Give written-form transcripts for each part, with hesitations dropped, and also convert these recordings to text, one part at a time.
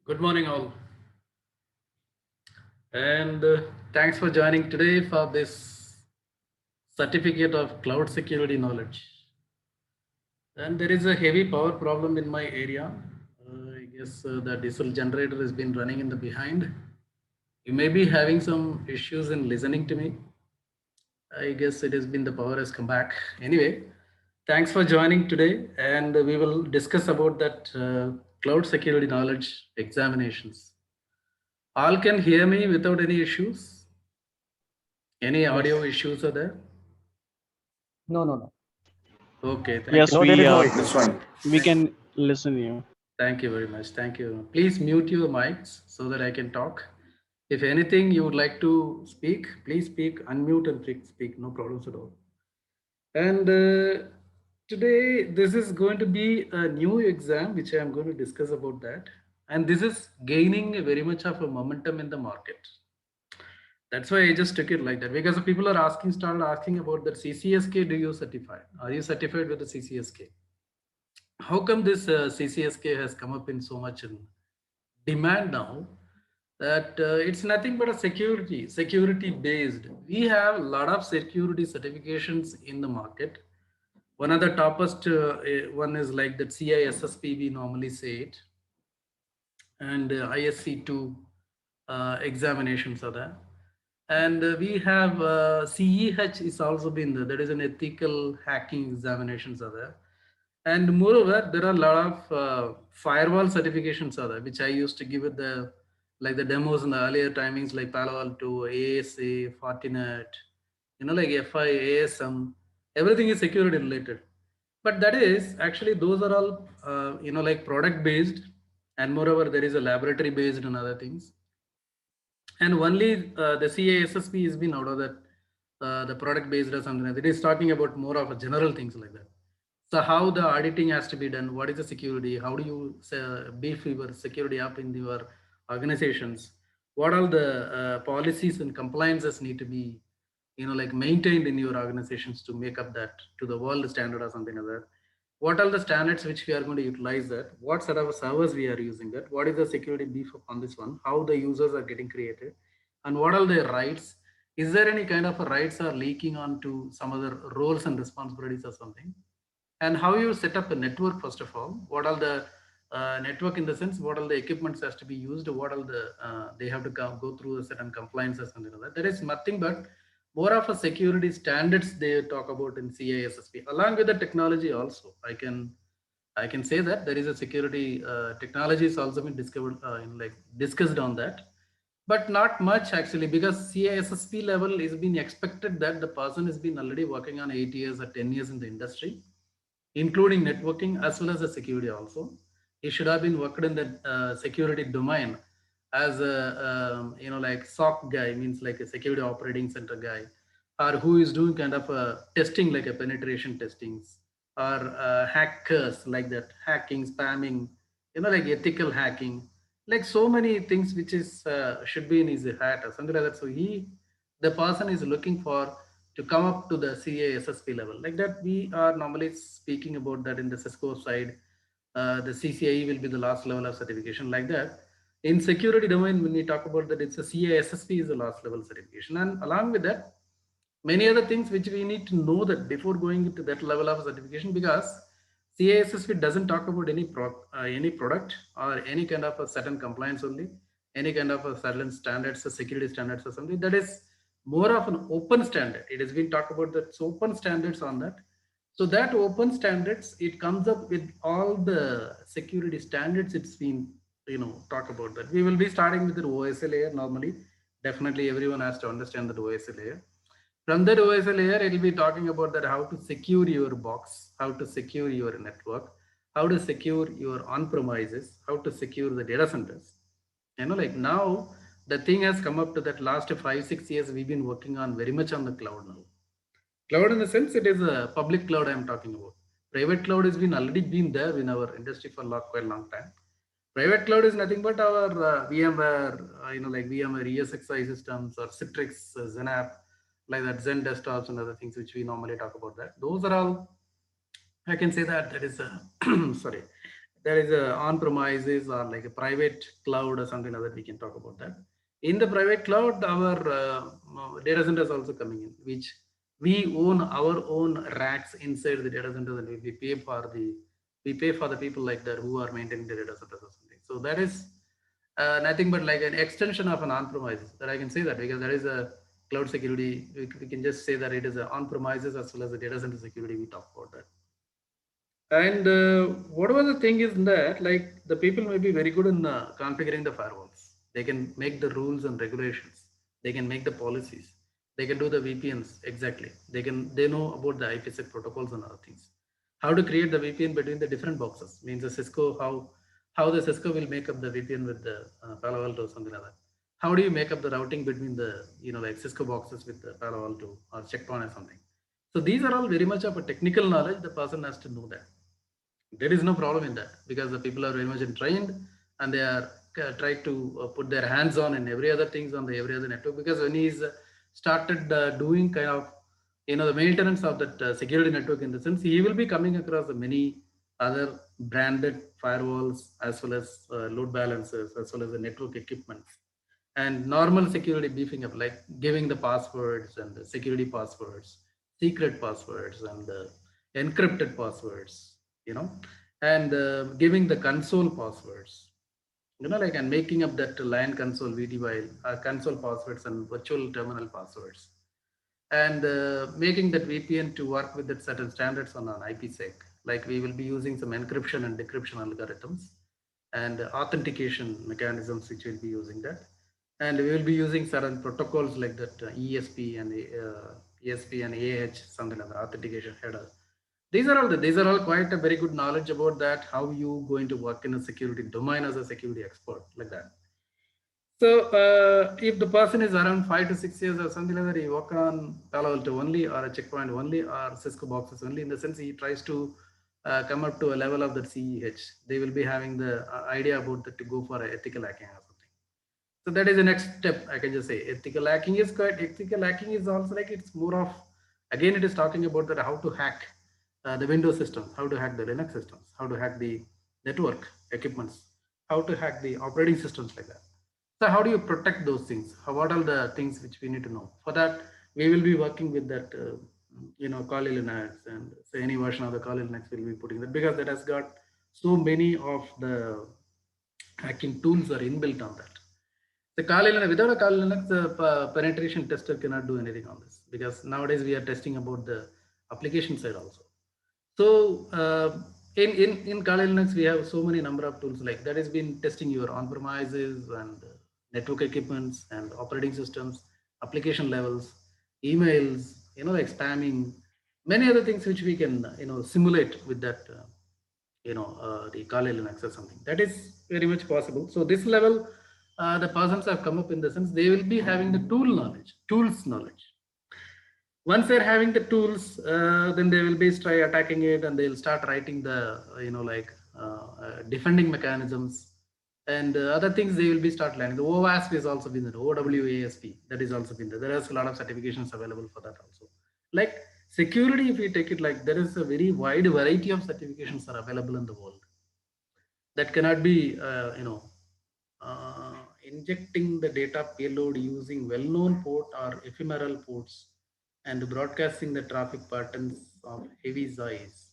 Good morning, all, and thanks for joining today for this certificate of cloud security knowledge. And there is a heavy power problem in my area. I guess the diesel generator has been running in the behind. You may be having some issues in listening to me. I guess it has been the power has come back. Anyway, thanks for joining today, and we will discuss about that cloud security knowledge examinations. All can hear me without any issues. Any audio Yes. issues are there? No, no, no. Okay, thank you. Yes, No, there is no we issue. can listen you. Thank you very much. Thank you. Please mute your mics so that I can talk. If anything you would like to speak, please speak, unmute and speak. No problems at all. And today, this is going to be a new exam, which I am going to discuss about that. And this is gaining very much of a momentum in the market. That's why I just took it like that because people are started asking about that CCSK. Do you certify? Are you certified with the CCSK? How come this CCSK has come up in so much in demand now that it's nothing but a security based. We have a lot of security certifications in the market. One of the toppest one is like that CISSP, we normally say it, and ISC2 examinations are there. And we have CEH is also been there. That is an ethical hacking examinations are there. And moreover, there are a lot of firewall certifications are there, which I used to give it the like the demos in the earlier timings like Palo Alto, ASA, Fortinet, like FI, ASM, everything is security related. But that is actually those are all like product based, and moreover there is a laboratory based and other things, and only the CASSP has been out of that the product based or something like that. It is talking about more of a general things like that. So how the auditing has to be done, what is the security, how do you beef your security up in your organizations, what all the policies and compliances need to be like maintained in your organizations to make up that to the world standard or something like that. What are the standards which we are going to utilize that, what sort of servers we are using that, what is the security beef on this one, how the users are getting created, and what are their rights, is there any kind of a rights are leaking onto some other roles and responsibilities or something, and how you set up a network. First of all, what are the network in the sense, what are the equipments has to be used, what are the they have to go through a certain compliances and that. There is nothing but more of a security standards they talk about in CISSP along with the technology also. I can say that there is a security technology is also been discovered like discussed on that, but not much actually, because CISSP level is being expected that the person has been already working on 8 years or 10 years in the industry, including networking as well as the security also. He should have been worked in the security domain as a like SOC guy, means like a security operating center guy, or who is doing kind of a testing like a penetration testings, or hackers like that, hacking, spamming, like ethical hacking, like so many things which is should be in his hat or something like that. So the person is looking for to come up to the CASSP level. Like that, we are normally speaking about that in the Cisco side. The CCIE will be the last level of certification like that. In security domain, when we talk about that, it's a CASSP is the last level certification. And along with that, many other things which we need to know that before going into that level of certification, because CASSP doesn't talk about any product or any kind of a certain compliance only, any kind of a certain standards, a security standards or something. That is more of an open standard. It has been talked about that open standards on that. So that open standards, it comes up with all the security standards. It's been talk about that. We will be starting with the OSA layer normally. Definitely, everyone has to understand the OSA layer. From that OSA layer, it will be talking about that how to secure your box, how to secure your network, how to secure your on-premises, how to secure the data centers. Like now, the thing has come up to that last 5 6 years, we've been working on very much on the cloud now. Cloud in the sense it is a public cloud I'm talking about. Private cloud has been already been there in our industry for quite a long time. Private cloud is nothing but our VMware, like VMware ESXi systems or Citrix, Zenap, like that, Zen desktops and other things which we normally talk about that. Those are all, I can say that that is, sorry. there is a on-premises or like a private cloud or something like that. We can talk about that. In the private cloud, our data centers also coming in, which we own our own racks inside the data centers, and we pay for the people like that who are maintaining the data centers or something. So that is nothing but like an extension of an on-premises. That I can say that because there is a cloud security. We can just say that it is a on-premises as well as the data center security. We talk about that. And whatever the thing is that, like the people may be very good in configuring the firewalls. They can make the rules and regulations. They can make the policies. They can do the VPNs exactly. They know about the IPsec protocols and other things. How to create the VPN between the different boxes means the Cisco how the Cisco will make up the VPN with the Palo Alto or something like that. How do you make up the routing between the like Cisco boxes with the Palo Alto or Checkpoint or something? So these are all very much of a technical knowledge. The person has to know that. There is no problem in that because the people are very much trained and they are trying to put their hands on in every other things on the every other network. Because when he's started doing kind of the maintenance of that security network, in the sense he will be coming across many other branded firewalls as well as load balancers as well as the network equipment and normal security beefing up, like giving the passwords and the security passwords, secret passwords and encrypted passwords, and giving the console passwords, like and making up that line console VTY console passwords and virtual terminal passwords, and making that VPN to work with that certain standards on an IPsec. Like we will be using some encryption and decryption algorithms and authentication mechanisms, which will be using that. And we will be using certain protocols like that ESP and AH, something like that, authentication header. These are all quite a very good knowledge about that, how you going to work in a security domain as a security expert like that. So if the person is around 5 to 6 years or something like that, he work on Palo Alto only or a Checkpoint only or Cisco boxes only, in the sense he tries to come up to a level of the CEH. They will be having the idea about that to go for ethical hacking or something. So that is the next step. I can just say ethical hacking is also like, it's more of, again, it is talking about that how to hack the Windows system, how to hack the Linux systems, how to hack the network equipments, how to hack the operating systems like that. So how do you protect those things? What are the things which we need to know? For that, we will be working with that, Kali Linux, and so any version of the Kali Linux will be putting that, because that has got so many of the hacking tools are inbuilt on that. The Kali Linux, without a Kali Linux, the penetration tester cannot do anything on this, because nowadays we are testing about the application side also. So in Kali Linux, we have so many number of tools like that has been testing your on-premises and network equipments and operating systems, application levels, emails, like spamming, many other things which we can, simulate with that, the Kali Linux or something. That is very much possible. So this level, the persons have come up in the sense they will be having the tools knowledge. Once they're having the tools, then they will be try attacking it, and they'll start writing the, defending mechanisms and other things. They will be start learning. The OWASP is also been there. OWASP, that is also been there. There is a lot of certifications available for that also. Like security, if you take it, like there is a very wide variety of certifications are available in the world that cannot be, injecting the data payload using well-known port or ephemeral ports and broadcasting the traffic patterns of heavy size.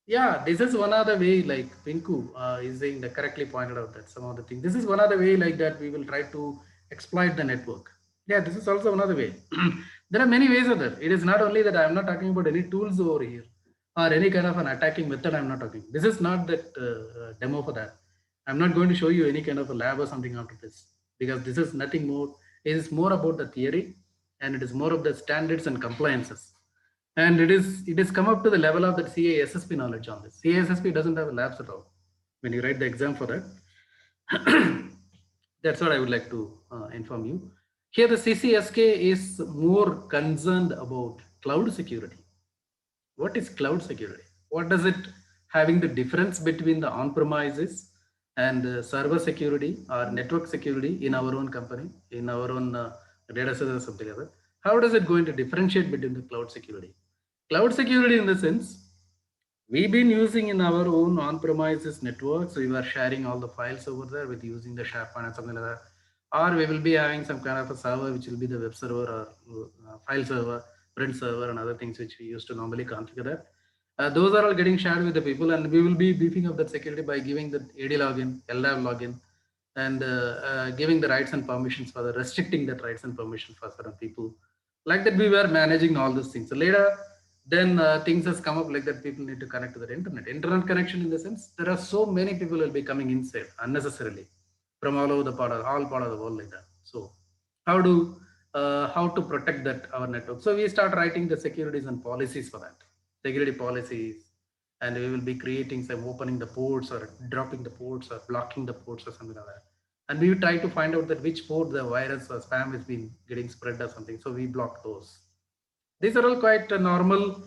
Yeah, this is one other way, like Pinku is saying, that correctly pointed out that some of the things. This is one other way like that we will try to exploit the network. Yeah, this is also another way. There are many ways of that. It is not only that I'm not talking about any tools over here or any kind of an attacking method. I'm not talking. This is not that demo for that. I'm not going to show you any kind of a lab or something after this, because this is nothing more. It is more about the theory, and it is more of the standards and compliances. And it is come up to the level of the CASSP knowledge on this. CASSP doesn't have labs at all when you write the exam for that. That's what I would like to inform you. Here the CCSK is more concerned about cloud security. What is cloud security? What does it having the difference between the on-premises and server security or network security in our own company, in our own data center or something like that? How does it going to differentiate between the cloud security? Cloud security, in the sense, We've been using in our own on-premises networks. We were sharing all the files over there with using the SharePoint and something like that. Or we will be having some kind of a server, which will be the web server or file server, print server, and other things which we used to normally configure that. Those are all getting shared with the people, and we will be beefing up that security by giving the AD login, LDAV login, and giving the rights and permissions for the restricting that rights and permissions for certain people. Like that, we were managing all those things. So later, then things has come up like that. People need to connect to the internet. Internet connection in the sense there are so many people will be coming inside unnecessarily from all over the all part of the world like that. So how to protect that our network? So we start writing the securities and policies for that security policies, and we will be creating some opening the ports or dropping the ports or blocking the ports or something like that. And we try to find out that which port the virus or spam has been getting spread or something. So we block those. These are all quite normal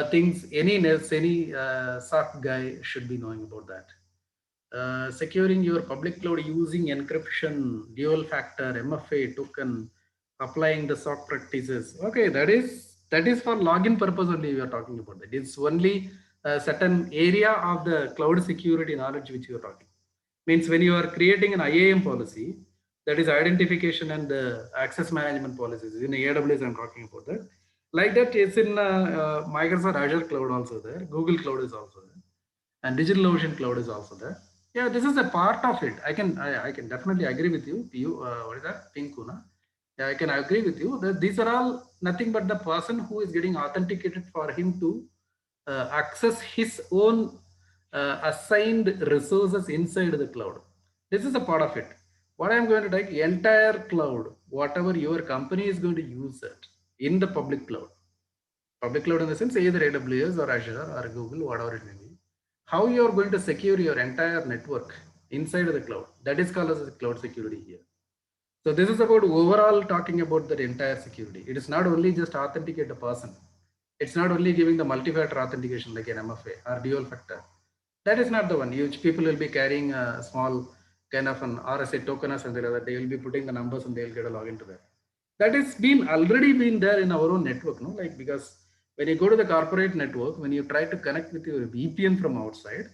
things. Any SOC guy should be knowing about that. Securing your public cloud using encryption, dual factor, MFA token, applying the SOC practices. Okay, that is for login purpose only we are talking about. That is only a certain area of the cloud security knowledge which you are talking. Means when you are creating an IAM policy, that is identification and access management policies. In AWS, I'm talking about that. Like that, it's in Microsoft Azure Cloud also there. Google Cloud is also there, and DigitalOcean Cloud is also there. Yeah, this is a part of it. I can definitely agree with you. What is that? Pinkuna. Yeah, I can agree with you that these are all nothing but the person who is getting authenticated for him to access his own assigned resources inside the cloud. This is a part of it. What I'm going to take entire cloud, whatever your company is going to use it in the public cloud. Public cloud in the sense either AWS or Azure or Google, whatever it may be. How you are going to secure your entire network inside of the cloud. That is called as cloud security here. So this is about overall talking about the entire security. It is not only just authenticate a person. It's not only giving the multi-factor authentication like an MFA or dual factor. That is not the one. Huge people will be carrying a small kind of an RSA token or something like that. They will be putting the numbers and they'll get a login to that. That has been already been there in our own network, no? Like because when you go to the corporate network, when you try to connect with your VPN from outside,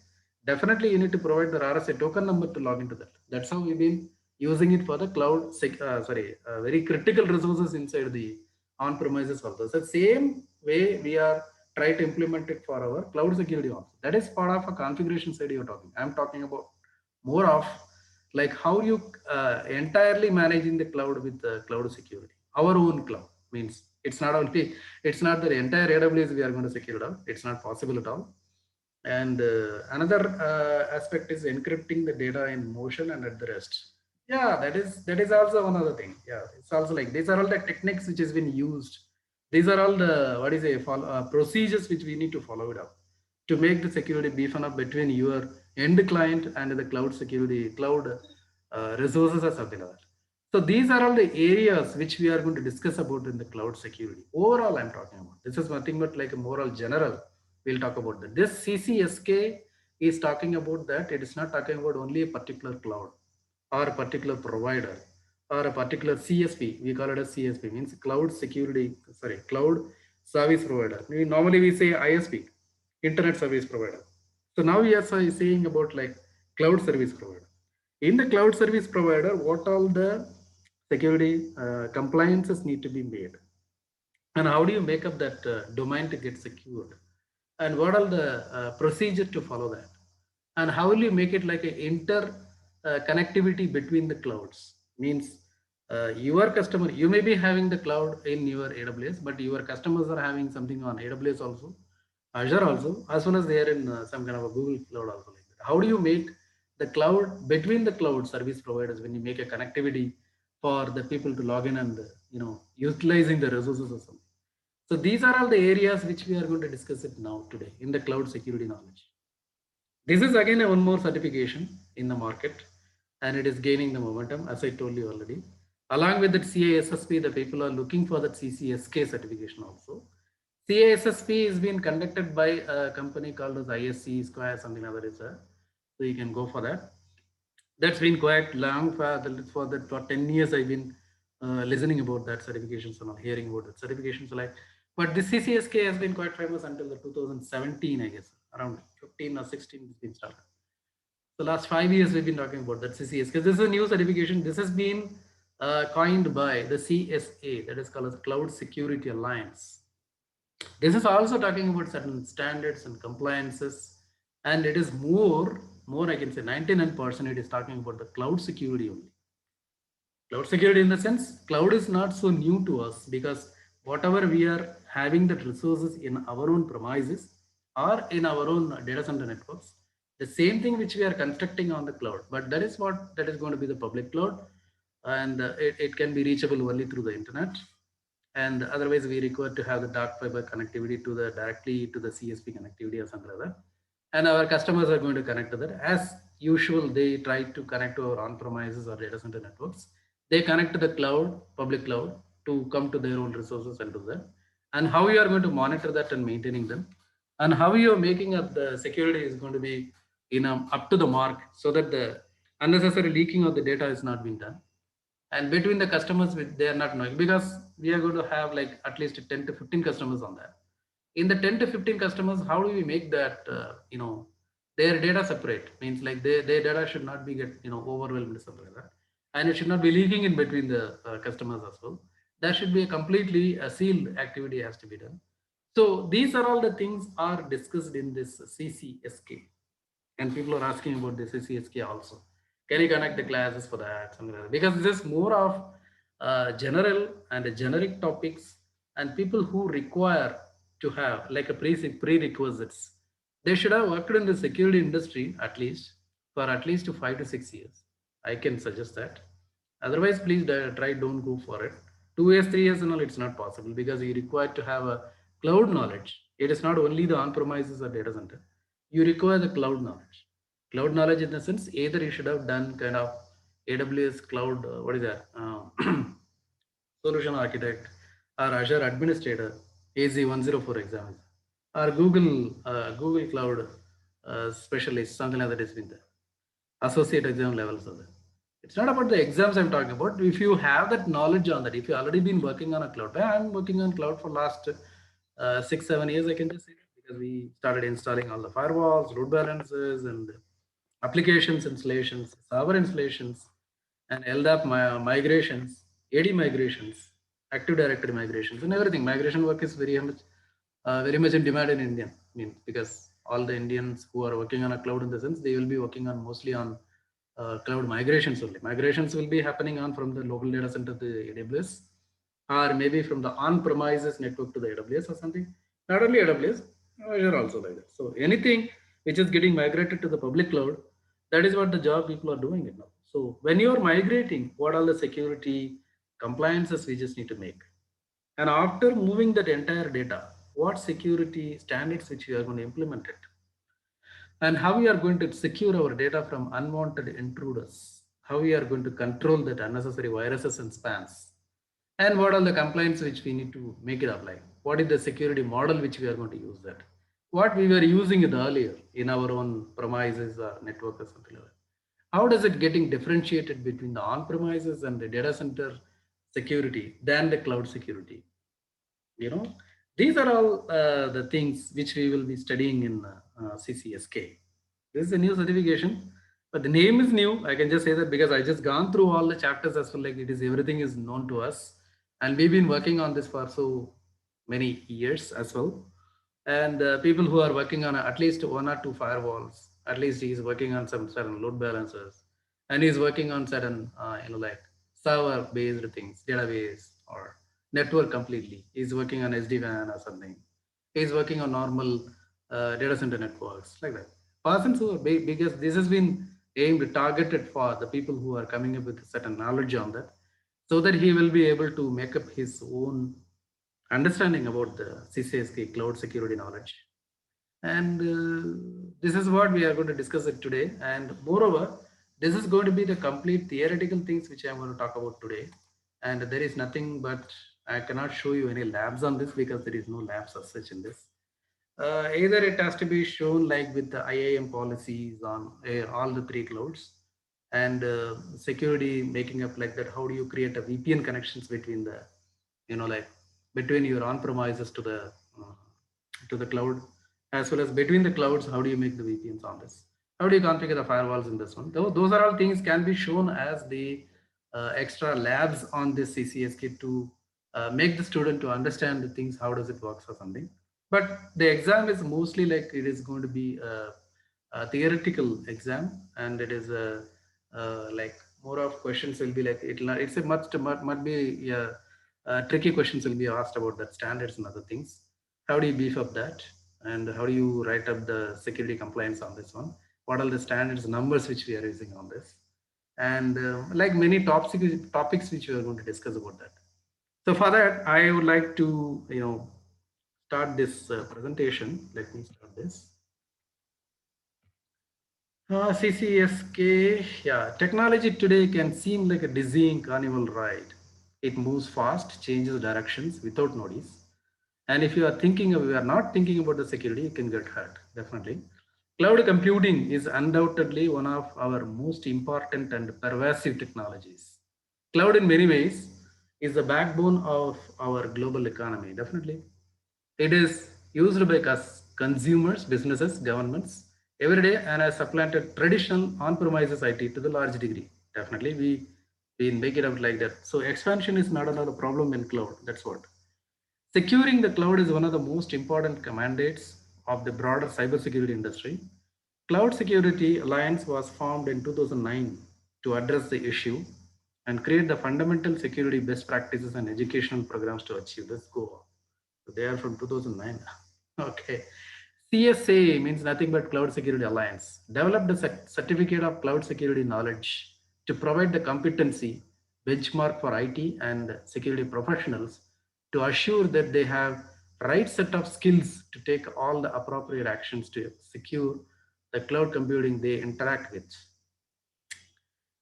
definitely you need to provide the RSA token number to log into that. That's how we've been using it for the cloud, very critical resources inside the on-premises also. So same way we are trying to implement it for our cloud security also. That is part of a configuration side you're talking. I'm talking about more of like how you entirely managing the cloud with the cloud security. Our own cloud means it's not the entire AWS we are going to secure it out. It's not possible at all. And another aspect is encrypting the data in motion and at the rest. Yeah, that is also another thing. Yeah, it's also like these are all the techniques which has been used. These are all the procedures which we need to follow it up to make the security beefed up between your end client and the cloud security cloud resources or something like that. So these are all the areas which we are going to discuss about in the cloud security. Overall, I'm talking about. This is nothing but like a moral general. We'll talk about that. This CCSK is talking about that. It is not talking about only a particular cloud or a particular provider or a particular CSP. We call it a CSP, means cloud service provider. Normally we say ISP, internet service provider. So now we are saying about like cloud service provider. In the cloud service provider, what all the security compliances need to be made, and how do you make up that domain to get secured, and what are the procedure to follow that, and how will you make it like a inter connectivity between the clouds? Means your customer, you may be having the cloud in your AWS, but your customers are having something on AWS also, Azure also, as well as they are in some kind of a Google cloud also. Like that. How do you make the cloud between the cloud service providers when you make a connectivity for the people to log in and utilizing the resources or something? So these are all the areas which we are going to discuss it now today in the cloud security knowledge. This is again a one more certification in the market, and it is gaining the momentum, as I told you already. Along with that CASSP, the people are looking for that CCSK certification also. CASSP is being conducted by a company called as ISC Square, something other is there. So you can go for that. That's been quite long for 10 years. I've been listening about that certifications and hearing about that certifications. But this CCSK has been quite famous until the 2017, I guess. around 15 or 16 it's been started. The last 5 years we've been talking about that CCS because this is a new certification. This has been coined by the CSA, that is called as Cloud Security Alliance. This is also talking about certain standards and compliances, and it is more I can say 99% it is talking about the cloud security only. Cloud security in the sense, cloud is not so new to us because whatever we are having the resources in our own premises or in our own data center networks, the same thing which we are constructing on the cloud, but that is going to be the public cloud, and it can be reachable only through the internet, and otherwise we require to have the dark fiber connectivity to the directly to the CSP connectivity or something like that. And our customers are going to connect to that. As usual, they try to connect to our on-premises or data center networks. They connect to the cloud, public cloud, to come to their own resources and do that. And how you are going to monitor that and maintaining them, and how you are making up the security is going to be up to the mark, so that the unnecessary leaking of the data is not being done. And between the customers, they are not knowing, because we are going to have like at least 10 to 15 customers on that. In the 10 to 15 customers, how do we make that their data separate? Means like their data should not be get overwhelmed, something like that, and it should not be leaking in between the customers as well. There should be a completely sealed activity has to be done. So these are all the things are discussed in this CCSK, and people are asking about the CCSK also. Can you connect the classes for that? Something like that? Because this is more of general and generic topics, and people who require to have like a prerequisites. They should have worked in the security industry at least for at least 5 to 6 years. I can suggest that. Otherwise, please try don't go for it. 2 years, 3 years, and all it's not possible because you require to have a cloud knowledge. It is not only the on-premises or data center. You require the cloud knowledge. Cloud knowledge in the sense either you should have done kind of AWS cloud, what is that? Solution architect or Azure administrator, AZ-104 exams, or Google Cloud specialist, something like that has been there. Associate exam levels of that. It's not about the exams I'm talking about. If you have that knowledge on that, if you already been working on a cloud, I'm working on cloud for last 6, 7 years, I can just say that, because we started installing all the firewalls, load balancers, and applications installations, server installations, and LDAP migrations, AD migrations, Active Directory migrations, and everything. Migration work is very much in demand in India. I mean, because all the Indians who are working on a cloud in the sense, they will be working on mostly on cloud migrations only. Migrations will be happening on from the local data center to the AWS, or maybe from the on-premises network to the AWS or something. Not only AWS, Azure also like that. So anything which is getting migrated to the public cloud, that is what the job people are doing it now. So when you are migrating, what are the security compliances we just need to make? And after moving that entire data, what security standards which we are going to implement it? And how we are going to secure our data from unwanted intruders? How we are going to control that unnecessary viruses and spams? And what are the compliance which we need to make it apply? What is the security model which we are going to use that? What we were using it earlier in our own premises or network or something like that. How does it getting differentiated between the on-premises and the data center security than the cloud security? You know, these are all the things which we will be studying in CCSK. This is a new certification, but the name is new. I can just say that because I just gone through all the chapters as well. Like it is everything is known to us, and we've been working on this for so many years as well. And people who are working on at least 1 or 2 firewalls, at least he's working on some certain load balancers, and he's working on certain like server based things, database or network completely. He's working on SD-WAN or something. He's working on normal data center networks like that. Persons who are big, because this has been aimed targeted for the people who are coming up with certain knowledge on that, so that he will be able to make up his own understanding about the CCSK cloud security knowledge. And this is what we are going to discuss it today. And moreover, this is going to be the complete theoretical things which I am going to talk about today. And there is nothing but I cannot show you any labs on this because there is no labs as such in this. Either it has to be shown like with the IAM policies on all the 3 clouds, and security making up like that. How do you create a VPN connections between the, like between your on-premises to the cloud, as well as between the clouds, how do you make the VPNs on this? How do you configure the firewalls in this one? Those are all things can be shown as the extra labs on this CCS kit to make the student to understand the things, how does it work or something. But the exam is mostly like it is going to be a theoretical exam, and it is like more of questions will be like it's a might be tricky questions will be asked about that standards and other things. How do you beef up that, and how do you write up the security compliance on this one? What are the standards numbers which we are using on this? And like many topics which we are going to discuss about that. So for that, I would like to start this presentation. Let me start this. CCSK, yeah, technology today can seem like a dizzying carnival ride. It moves fast, changes directions without notice. And if you are not thinking about the security, you can get hurt, definitely. Cloud computing is undoubtedly one of our most important and pervasive technologies. Cloud in many ways is the backbone of our global economy, definitely. It is used by consumers, businesses, governments every day, and has supplanted traditional on-premises IT to the large degree. Definitely, we make it out like that. So expansion is not another problem in cloud. That's what. Securing the cloud is one of the most important mandates of the broader cybersecurity industry. Cloud Security Alliance was formed in 2009 to address the issue and create the fundamental security best practices and educational programs to achieve this goal. So they are from 2009. Okay. CSA means nothing but Cloud Security Alliance. Developed a certificate of cloud security knowledge to provide the competency benchmark for IT and security professionals to assure that they have right set of skills to take all the appropriate actions to secure the cloud computing they interact with.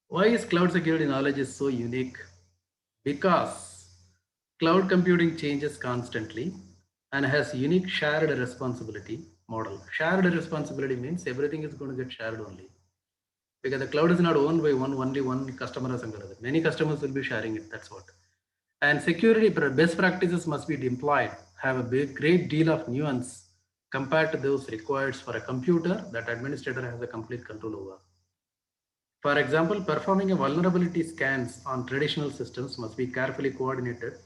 Why is cloud security knowledge is so unique? Because cloud computing changes constantly and has unique shared responsibility model. Shared responsibility means everything is going to get shared only. Because the cloud is not owned by only one customer. Many customers will be sharing it. That's what. And security best practices must be deployed, have a great deal of nuance compared to those required for a computer that administrator has a complete control over. For example, performing a vulnerability scans on traditional systems must be carefully coordinated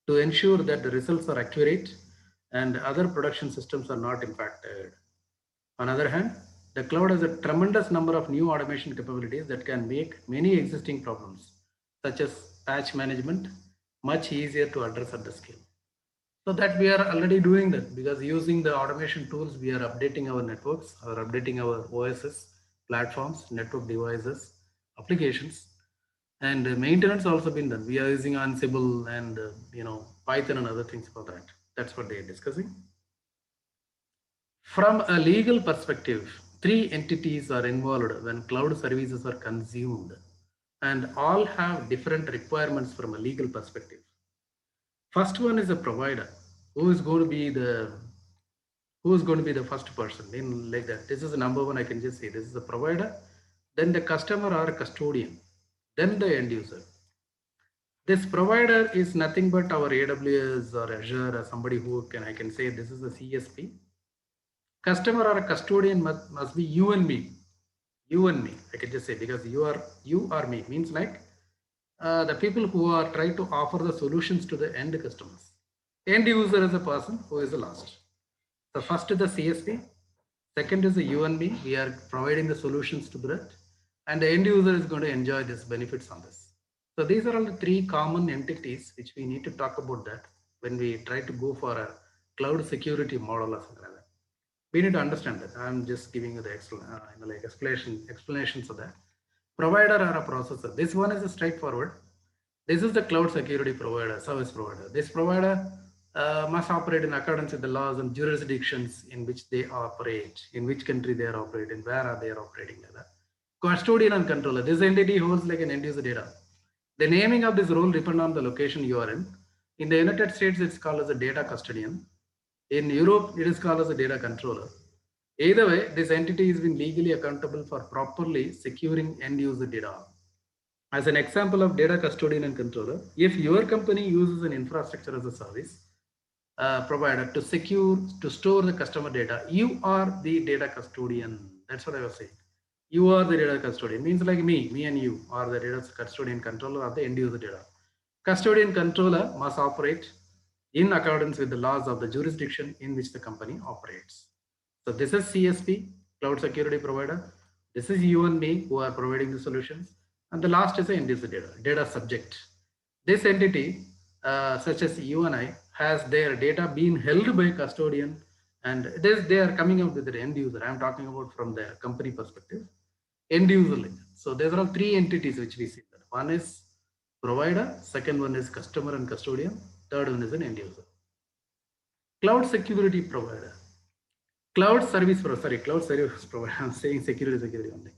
to ensure that the results are accurate and other production systems are not impacted. On the other hand, the cloud has a tremendous number of new automation capabilities that can make many existing problems, such as patch management, much easier to address at the scale. So that we are already doing that, because using the automation tools, we are updating our networks or updating our OSs, platforms, network devices, applications, and maintenance also been done. We are using Ansible and Python and other things for that. That's what they are discussing. From a legal perspective, three entities are involved when cloud services are consumed, and all have different requirements from a legal perspective. First one is a provider, who is going to be the first person in like that. This is the number one. I can just say this is the provider, then the customer or custodian, then the end user. This provider is nothing but our AWS or Azure or somebody who I can say this is the CSP. Customer or a custodian must be you and me. You and me, I can just say, because you are me means like the people who are trying to offer the solutions to the end customers. End user is a person who is the last. So first is the CSP, second is the you and me. We are providing the solutions to that, and the end user is going to enjoy this benefits on this. So these are all the three common entities which we need to talk about that when we try to go for a cloud security model or something like that. We need to understand that. I'm just giving you the explanations of that. Provider or a processor. This one is a straightforward. This is the cloud security provider, service provider. This provider must operate in accordance with the laws and jurisdictions in which they operate, in which country they are operating, where are they operating. Custodian and controller. This entity holds like an end user data. The naming of this role depends on the location you are in. In the United States, it's called as a data custodian. In Europe, it is called as a data controller. Either way, this entity has been legally accountable for properly securing end user data. As an example of data custodian and controller, if your company uses an infrastructure as a service, provider to store the customer data. You are the data custodian. That's what I was saying. You are the data custodian. Means like me and you are the data custodian controller of the end user data. Custodian controller must operate in accordance with the laws of the jurisdiction in which the company operates. So this is CSP, cloud security provider. This is you and me who are providing the solutions. And the last is the end user data subject. This entity, such as you and I, has their data being held by custodian, and they are coming out with the end user. I'm talking about from the company perspective, end user layer. So there are three entities which we see. One is provider, second one is customer and custodian, third one is an end user. Cloud security provider. Cloud service provider. I'm saying security only.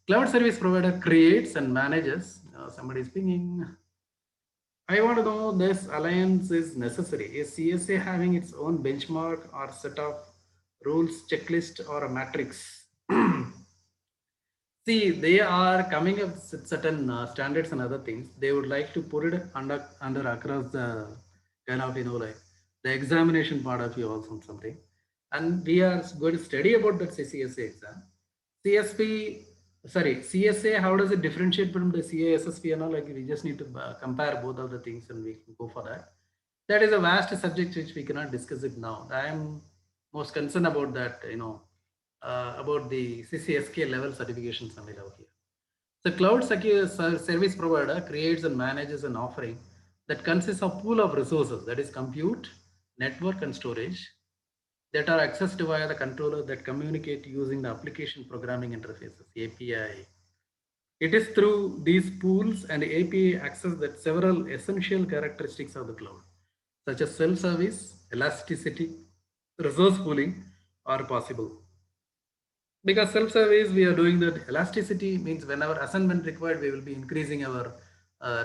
Cloud service provider creates and manages. Somebody is pinging. I want to know this alliance is necessary. Is CSA having its own benchmark or set of rules, checklist, or a matrix? See, they are coming up with certain standards and other things. They would like to put it under across the kind of like the examination part of you also something. And we are going to study about that CSA exam. CSP, sorry, CSA. How does it differentiate from the CASSP and all? Like we just need to compare both of the things and we can go for that. That is a vast subject which we cannot discuss it now. I am most concerned about that. About the CCSK level certifications and level here. The cloud secure service provider creates and manages an offering that consists of pool of resources, that is compute, network and storage, that are accessed via the controller that communicate using the application programming interfaces, API. It is through these pools and API access that several essential characteristics of the cloud, such as self-service, elasticity, resource pooling are possible. Because self-service, we are doing that. Elasticity means whenever assignment required, we will be increasing our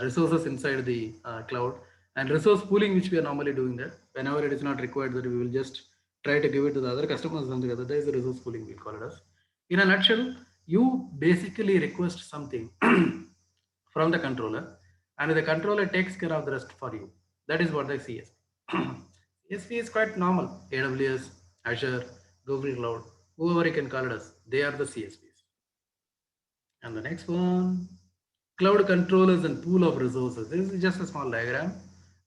resources inside the cloud. And resource pooling, which we are normally doing that. Whenever it is not required, that we will just try to give it to the other customers and together. There is a resource pooling, we call it as. In a nutshell, you basically request something from the controller, and the controller takes care of the rest for you. That is what the CSP. CSP is quite normal. AWS, Azure, Google Cloud, whoever you can call it as, they are the CSPs. And the next one, cloud controllers and pool of resources. This is just a small diagram.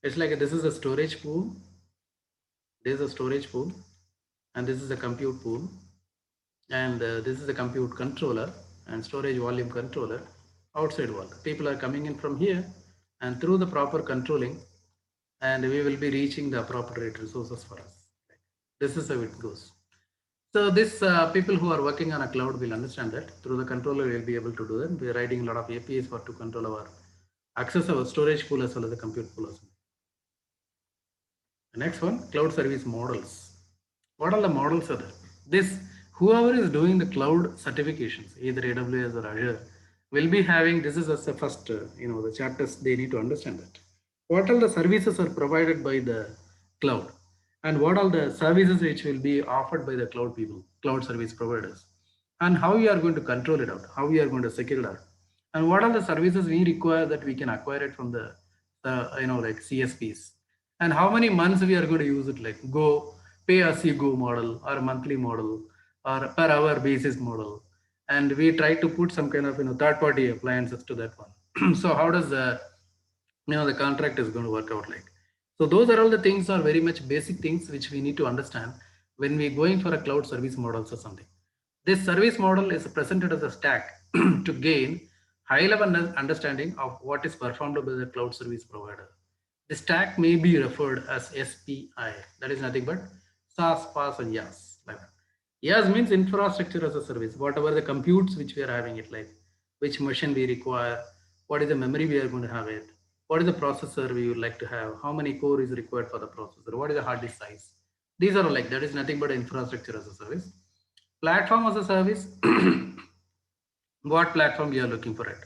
It's like this is a storage pool. This is a storage pool, and this is a compute pool, and this is a compute controller and storage volume controller outside world. People are coming in from here, and through the proper controlling, and we will be reaching the appropriate resources for us. This is how it goes. So this people who are working on a cloud will understand that through the controller we'll be able to do that. We are writing a lot of APIs for to control our access our storage pool as well as the compute pool as well. The next one, cloud service models. What are the models are there? This whoever is doing the cloud certifications, either AWS or Azure, will be having this is as the first the chapters they need to understand that. What all the services are provided by the cloud? And what are the services which will be offered by the cloud people, cloud service providers, and how you are going to control it out, how we are going to secure it out, and what are the services we require that we can acquire it from the like CSPs, and how many months we are going to use it, like go pay as you go model or a monthly model or per hour basis model, and we try to put some kind of third party appliances to that one. So how does the contract is going to work out like? So those are all the things are very much basic things which we need to understand when we're going for a cloud service models or something. This service model is presented as a stack to gain high level understanding of what is performed by the cloud service provider. The stack may be referred as SPI. That is nothing but SaaS, PaaS, and IaaS. Like that. IaaS means infrastructure as a service. Whatever the computes which we are having it, like which machine we require, what is the memory we are going to have it, what is the processor we would like to have, how many core is required for the processor, what is the hard disk size. These are like that is nothing but infrastructure as a service. Platform as a service, what platform you are looking for it.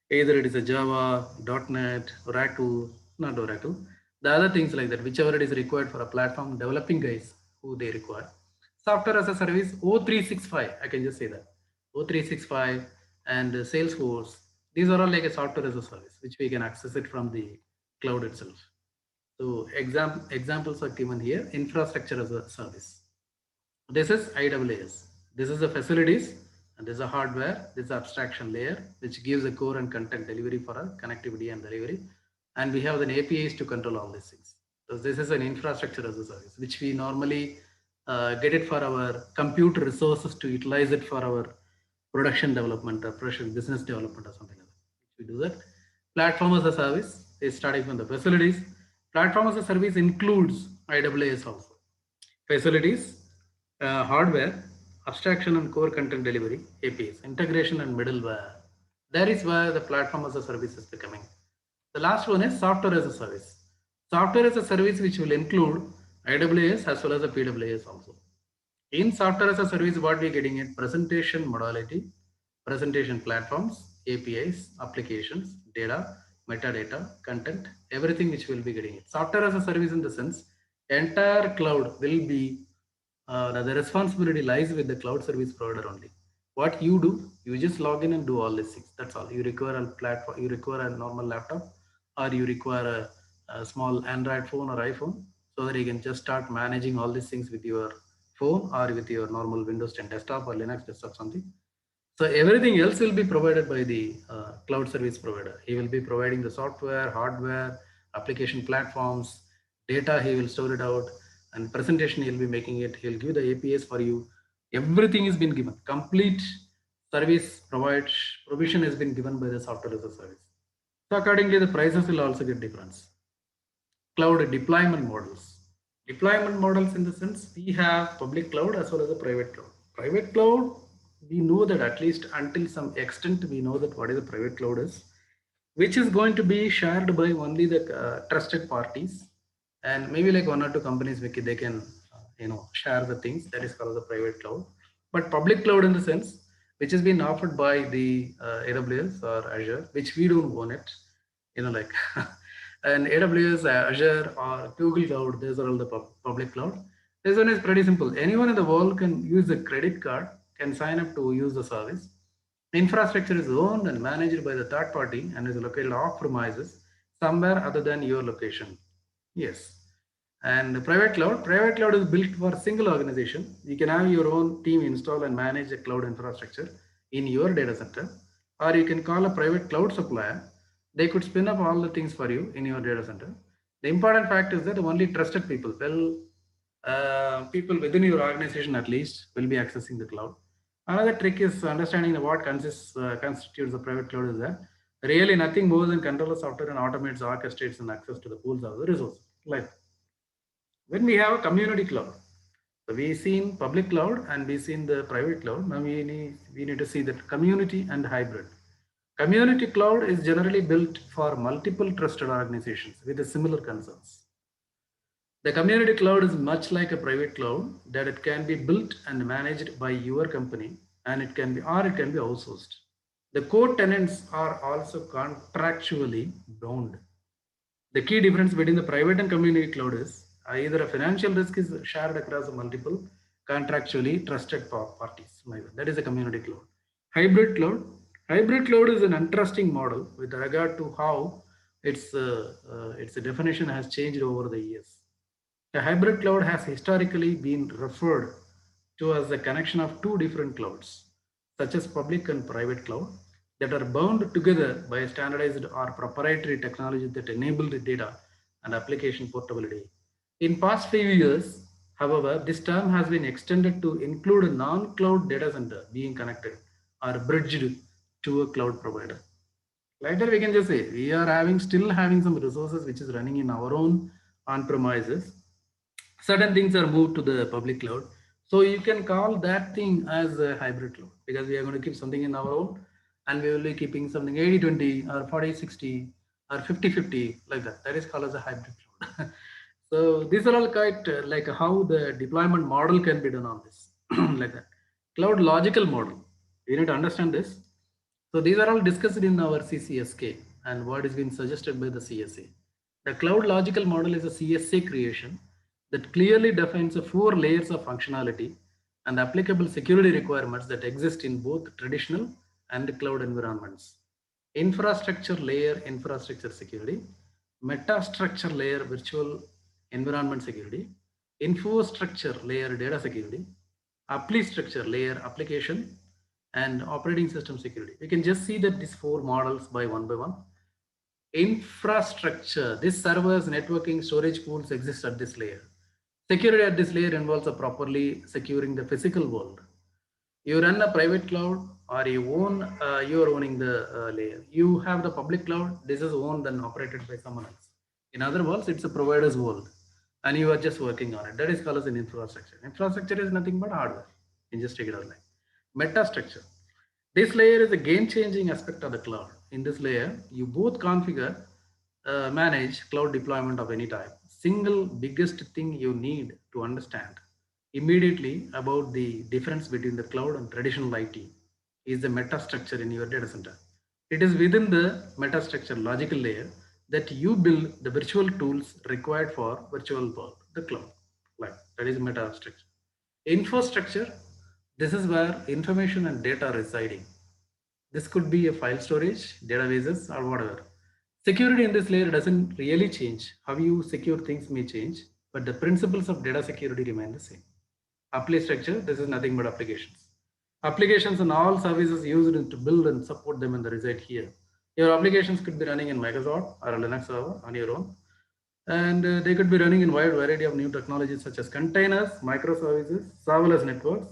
Either it is a Java, .NET, Oracle, not Oracle, the other things like that, whichever it is required for a platform developing guys who they require. Software as a service, O365, I can just say that. O365 and Salesforce, these are all like a software as a service, which we can access it from the cloud itself. So examples are given here, infrastructure as a service. This is IaaS. This is the facilities, and this is a hardware. This is abstraction layer, which gives a core and content delivery for our connectivity and delivery. And we have an APIs to control all these things. So this is an infrastructure as a service, which we normally get it for our compute resources to utilize it for our production development or production business development or something like that. We do that. Platform as a service is starting from the facilities. Platform as a service includes IaaS also. Facilities, hardware, abstraction and core content delivery, APIs, integration and middleware. That is where the platform as a service is becoming. The last one is software as a service. Software as a service which will include AWS as well as the PWS also. In software as a service, what we're getting it, presentation modality, presentation platforms, APIs, applications, data, metadata, content, everything which will be getting it. Software as a service in the sense, entire cloud will be, the responsibility lies with the cloud service provider only. What you do, you just log in and do all these things. That's all. You require a platform, you require a normal laptop, or you require a small Android phone or iPhone, so that you can just start managing all these things with your phone or with your normal Windows 10 desktop or Linux desktop something. So everything else will be provided by the cloud service provider. He will be providing the software, hardware, application platforms, data he will store it out, and presentation he'll be making it. He'll give the APIs for you. Everything has been given. Complete service provision has been given by the software as a service. So accordingly, the prices will also get difference. Cloud deployment models. Deployment models in the sense we have public cloud as well as a private cloud. Private cloud, we know that at least until some extent we know that what is the private cloud is, which is going to be shared by only the trusted parties, and maybe like one or two companies they can share the things. That is called the private cloud. But public cloud in the sense which has been offered by the AWS or Azure, which we don't own it, like and AWS, Azure, or Google Cloud, these are all the public cloud. This one is pretty simple. Anyone in the world can use a credit card, can sign up to use the service. Infrastructure is owned and managed by the third party and is located off premises somewhere other than your location. Yes. And the private cloud is built for a single organization. You can have your own team install and manage a cloud infrastructure in your data center, or you can call a private cloud supplier. They could spin up all the things for you in your data center. The important fact is that only trusted people, people within your organization at least, will be accessing the cloud. Another trick is understanding what constitutes the private cloud is that really nothing more than controller software and automates, orchestrates, and access to the pools of the resources. Like when we have a community cloud, so we've seen public cloud and we've seen the private cloud. Now we need to see that community and hybrid. Community cloud is generally built for multiple trusted organizations with similar concerns. The community cloud is much like a private cloud, that it can be built and managed by your company, and it can be outsourced. The core tenants are also contractually bound. The key difference between the private and community cloud is either a financial risk is shared across multiple contractually trusted parties. That is a community cloud. Hybrid cloud. Hybrid cloud is an interesting model with regard to how its definition has changed over the years. A hybrid cloud has historically been referred to as the connection of two different clouds, such as public and private cloud, that are bound together by a standardized or proprietary technology that enable the data and application portability. In past few years, however, this term has been extended to include a non-cloud data center being connected or bridged to a cloud provider. Like that, we can just say we are still having some resources which is running in our own on-premises. Certain things are moved to the public cloud. So you can call that thing as a hybrid cloud, because we are going to keep something in our own and we will be keeping something 80-20 or 40-60 or 50-50 like that. That is called as a hybrid cloud. So these are all quite like how the deployment model can be done on this like that. Cloud logical model. You need to understand this. So these are all discussed in our CCSK and what is being suggested by the CSA. The cloud logical model is a CSA creation that clearly defines the 4 layers of functionality and applicable security requirements that exist in both traditional and cloud environments. Infrastructure layer, infrastructure security. metastructure layer virtual environment security, infrastructure layer data security, appli structure layer application, and operating system security. We can just see that these four models by one. Infrastructure, this servers, networking, storage pools exist at this layer. Security at this layer involves a properly securing the physical world. You run a private cloud or you are owning the layer. You have the public cloud, this is owned and operated by someone else. In other words, it's a provider's world and you are just working on it. That is called as an infrastructure. Infrastructure is nothing but hardware. You just take it out like metastructure. This layer is a game-changing aspect of the cloud. In this layer, you both configure, manage cloud deployment of any type. Single biggest thing you need to understand immediately about the difference between the cloud and traditional IT is the metastructure in your data center. It is within the metastructure logical layer that you build the virtual tools required for virtual world, the cloud. Like that is metastructure. Infrastructure, this is where information and data are residing. This could be a file storage, databases, or whatever. Security in this layer doesn't really change. How you secure things may change, but the principles of data security remain the same. Appli structure, this is nothing but applications. Applications and all services used to build and support them in the reside here. Your applications could be running in Microsoft or a Linux server on your own. And they could be running in wide variety of new technologies such as containers, microservices, serverless networks.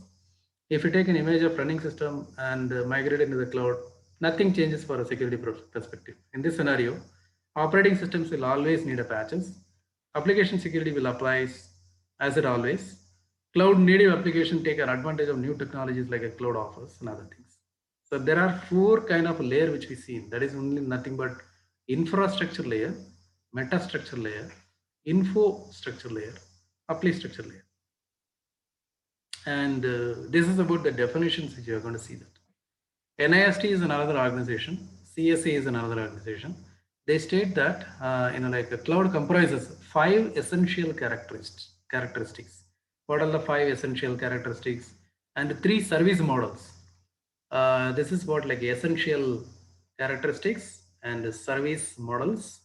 If you take an image of running system and migrate into the cloud, nothing changes for a security perspective. In this scenario, operating systems will always need a patches. Application security will apply as it always. Cloud native application take an advantage of new technologies like a cloud offers and other things. So there are four kind of layer which we see. That is only nothing but infrastructure layer, metastructure layer, info structure layer, appli structure layer. And this is about the definitions which you are going to see that. NIST is another organization, CSA is another organization. They state that like a cloud comprises 5 essential characteristics. What are the 5 essential characteristics? And 3 service models. This is what like essential characteristics and service models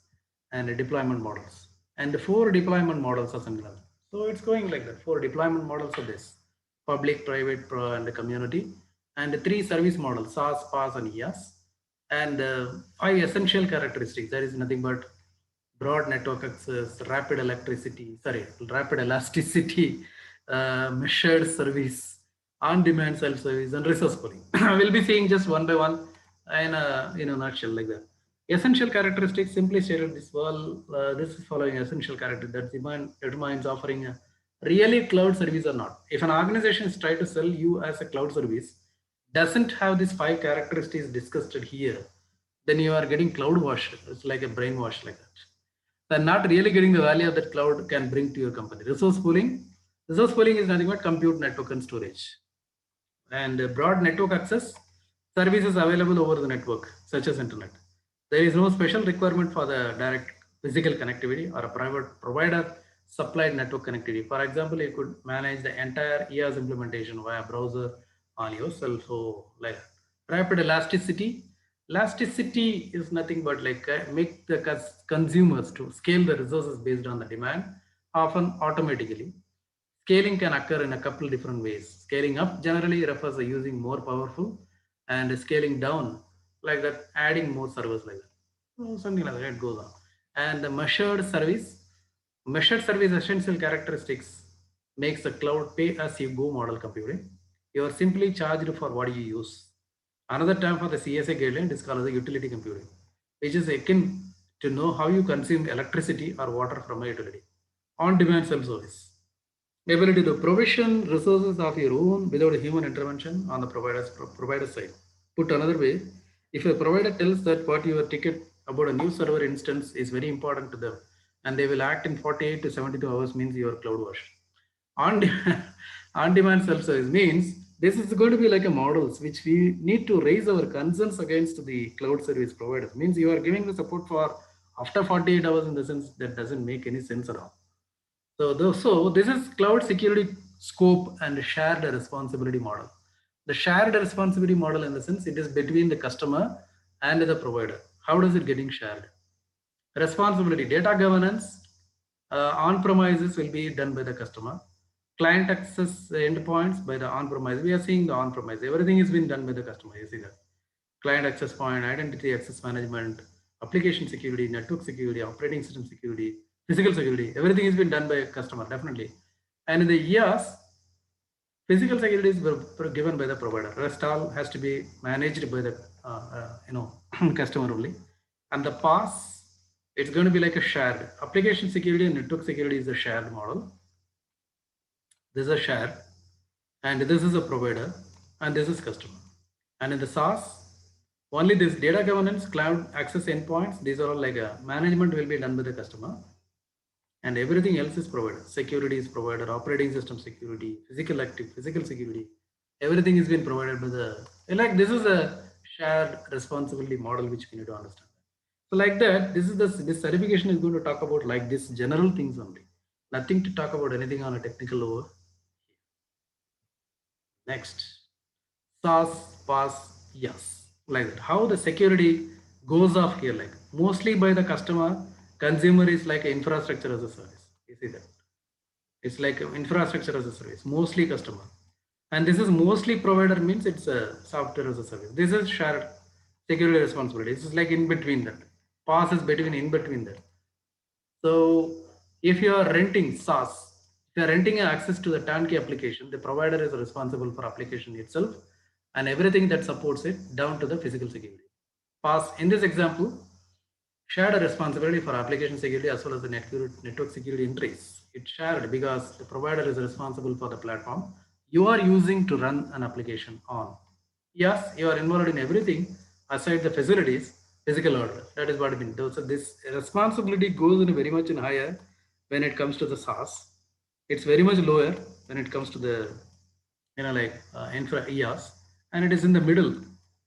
and deployment models. And 4 deployment models are similar. So it's going like that. 4 deployment models of this: public, private, pro, and community. And 3 service models: SaaS, PaaS, and IaaS. And 5 essential characteristics. That is nothing but broad network access, rapid elasticity, measured service, on-demand self-service, and resource pooling. We'll be seeing just one by one in a nutshell like that. Essential characteristics, simply stated, this is following essential characteristic that determines offering a really cloud service or not. If an organization is trying to sell you as a cloud service, doesn't have these 5 characteristics discussed here, then you are getting cloud washed. It's like a brainwash like that. They're not really getting the value that cloud can bring to your company. Resource pooling is nothing but compute, network, and storage. And broad network access, services available over the network, such as internet. There is no special requirement for the direct physical connectivity or a private provider supplied network connectivity. For example, you could manage the entire IaaS implementation via browser on yourself. So like rapid elasticity. Elasticity is nothing but like make the consumers to scale the resources based on the demand, often automatically. Scaling can occur in a couple different ways. Scaling up generally refers to using more powerful, and scaling down like that, adding more servers like that. So something like that, it goes on. And the measured service essential characteristics makes the cloud pay as you go model computing. You are simply charged for what you use. Another term for the CSA guideline is called as utility computing, which is akin to know how you consume electricity or water from a utility. On-demand self-service, ability to provision resources of your own without human intervention on the provider side. Put another way, if a provider tells that what your ticket about a new server instance is very important to them, and they will act in 48 to 72 hours, means you are cloud washed. On-demand self-service means this is going to be like a models which we need to raise our concerns against the cloud service providers. Means you are giving the support for after 48 hours, in the sense that doesn't make any sense at all. So this is cloud security scope and shared responsibility model. The shared responsibility model, in the sense, it is between the customer and the provider. How does it getting shared? Responsibility, data governance, on-premises will be done by the customer. Client access endpoints by the on-premise. We are seeing the on-premise. Everything is being done by the customer. You see that. Client access point, identity access management, application security, network security, operating system security, physical security. Everything is being done by a customer, definitely. And in the years, physical security is given by the provider. Rest all has to be managed by the customer only. And the pass, it's going to be like a shared application security and network security is a shared model. This is a share, and this is a provider, and this is customer. And in the SaaS, only this data governance, cloud access endpoints, these are all like a management will be done by the customer, and everything else is provided. Security is provided, operating system security, physical security, everything is being provided by the, like this is a shared responsibility model which we need to understand. So like that, this certification is going to talk about like this general things only. Nothing to talk about anything on a technical over. Next, SaaS, PaaS, yes, like that. How the security goes off here, like mostly by the customer, consumer is like infrastructure as a service. You see that? It's like infrastructure as a service, mostly customer. And this is mostly provider means it's a software as a service. This is shared security responsibility. This is like in between that. PaaS is between in between that. So if you are renting SaaS, if you are renting access to the turnkey application, the provider is responsible for application itself and everything that supports it down to the physical security. PaaS, in this example, shared a responsibility for application security as well as the network security entries. It's shared because the provider is responsible for the platform you are using to run an application on. Yes, you are involved in everything aside the facilities, physical order. That is what I mean. So this responsibility goes in very much in higher when it comes to the SaaS. It's very much lower when it comes to the infra EOS, and it is in the middle,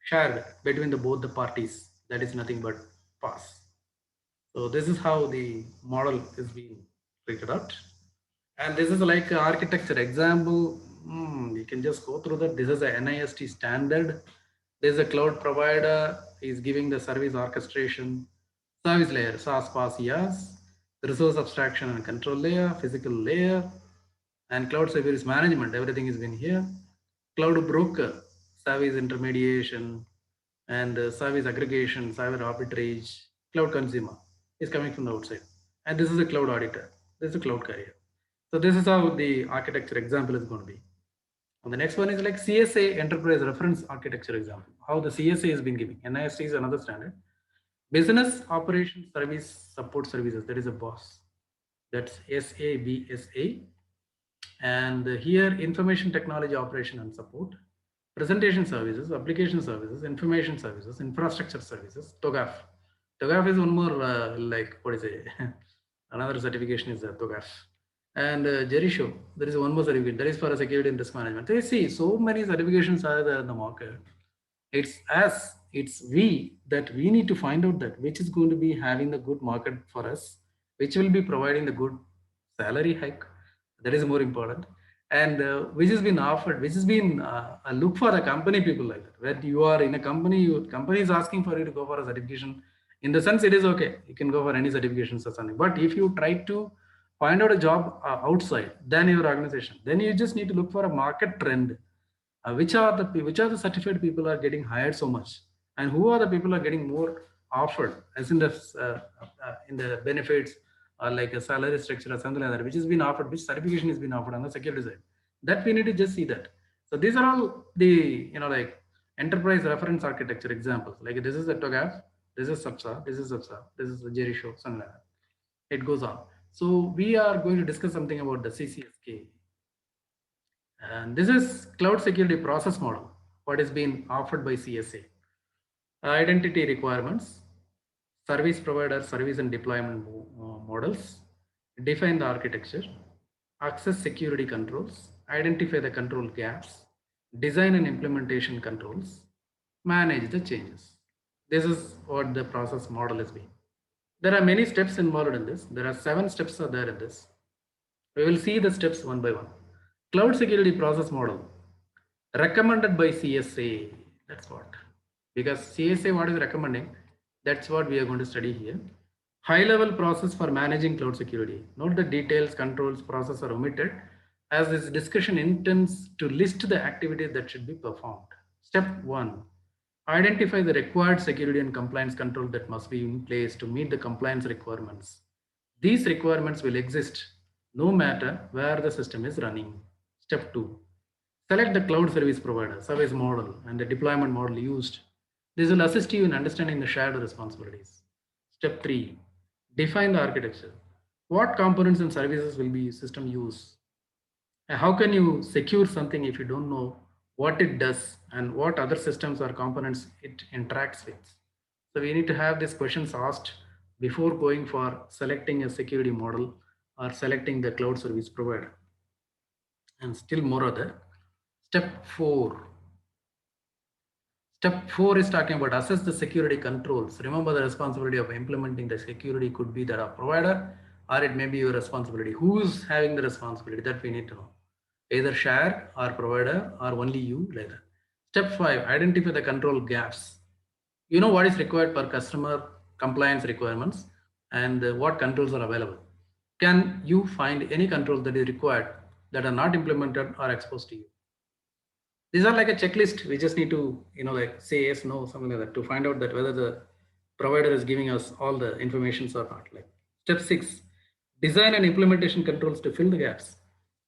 shared between the both the parties. That is nothing but PaaS. So this is how the model is being figured out. And this is like architecture example. You can just go through that. This is a NIST standard. There's a cloud provider is giving the service orchestration, service layer, SaaS, PaaS, IaaS, resource abstraction and control layer, physical layer, and cloud service management. Everything is been here. Cloud broker, service intermediation, and service aggregation, service arbitrage, cloud consumer is coming from the outside. And this is a cloud auditor. This is a cloud carrier. So this is how the architecture example is going to be. And the next one is like CSA enterprise reference architecture example. How the CSA has been giving. NIST is another standard. Business operation service support services. That is a BOSS. That's SABSA. And here information technology operation and support, presentation services, application services, information services, infrastructure services, TOGAF. TOGAF is one more like what is it? Another certification is TOGAF. And Jericho, there is one more certificate that is for security and risk management. So you see, so many certifications are there in the market. It's we that we need to find out that which is going to be having the good market for us, which will be providing the good salary hike. That is more important, and which has been offered, which has been a look for a company people like that. When you are in a company, your company is asking for you to go for a certification. In the sense, it is okay. You can go for any certifications or something. But if you try to find out a job outside than your organization, then you just need to look for a market trend. Which are the certified people are getting hired so much, and who are the people are getting more offered, as in the benefits or like a salary structure or something like that, which has been offered, which certification has been offered on the security side. That we need to just see that. So these are all the like enterprise reference architecture examples. Like this is the TOGAF, this is SAPSA, this is SAPSA, this is the Jericho, something like that. It goes on. So we are going to discuss something about the CCSK. And this is cloud security process model, what is being offered by CSA. Identity requirements, service provider, service and deployment models, define the architecture, access security controls, identify the control gaps, design and implementation controls, manage the changes. This is what the process model is being. There are many steps involved in this. There are 7 steps are there in this. We will see the steps one by one. Cloud security process model recommended by CSA. That's what. Because CSA what is recommending, that's what we are going to study here. High-level process for managing cloud security. Note the details, controls, process are omitted as this discussion intends to list the activities that should be performed. Step 1. Identify the required security and compliance control that must be in place to meet the compliance requirements. These requirements will exist no matter where the system is running. Step 2. Select the cloud service provider, service model, and the deployment model used. This will assist you in understanding the shared responsibilities. Step 3. Define the architecture. What components and services will be system use? And how can you secure something if you don't know what it does and what other systems or components it interacts with? So we need to have these questions asked before going for selecting a security model or selecting the cloud service provider. And still more other. Step 4. Step 4 is talking about assess the security controls. Remember, the responsibility of implementing the security could be that of provider, or it may be your responsibility. Who's having the responsibility? That we need to know. Either share or provider or only you later. Step 5, identify the control gaps. You know what is required per customer compliance requirements and what controls are available. Can you find any controls that is required that are not implemented or exposed to you? These are like a checklist. We just need to, like say yes, no, something like that to find out that whether the provider is giving us all the informations or not. Like step 6, design and implementation controls to fill the gaps.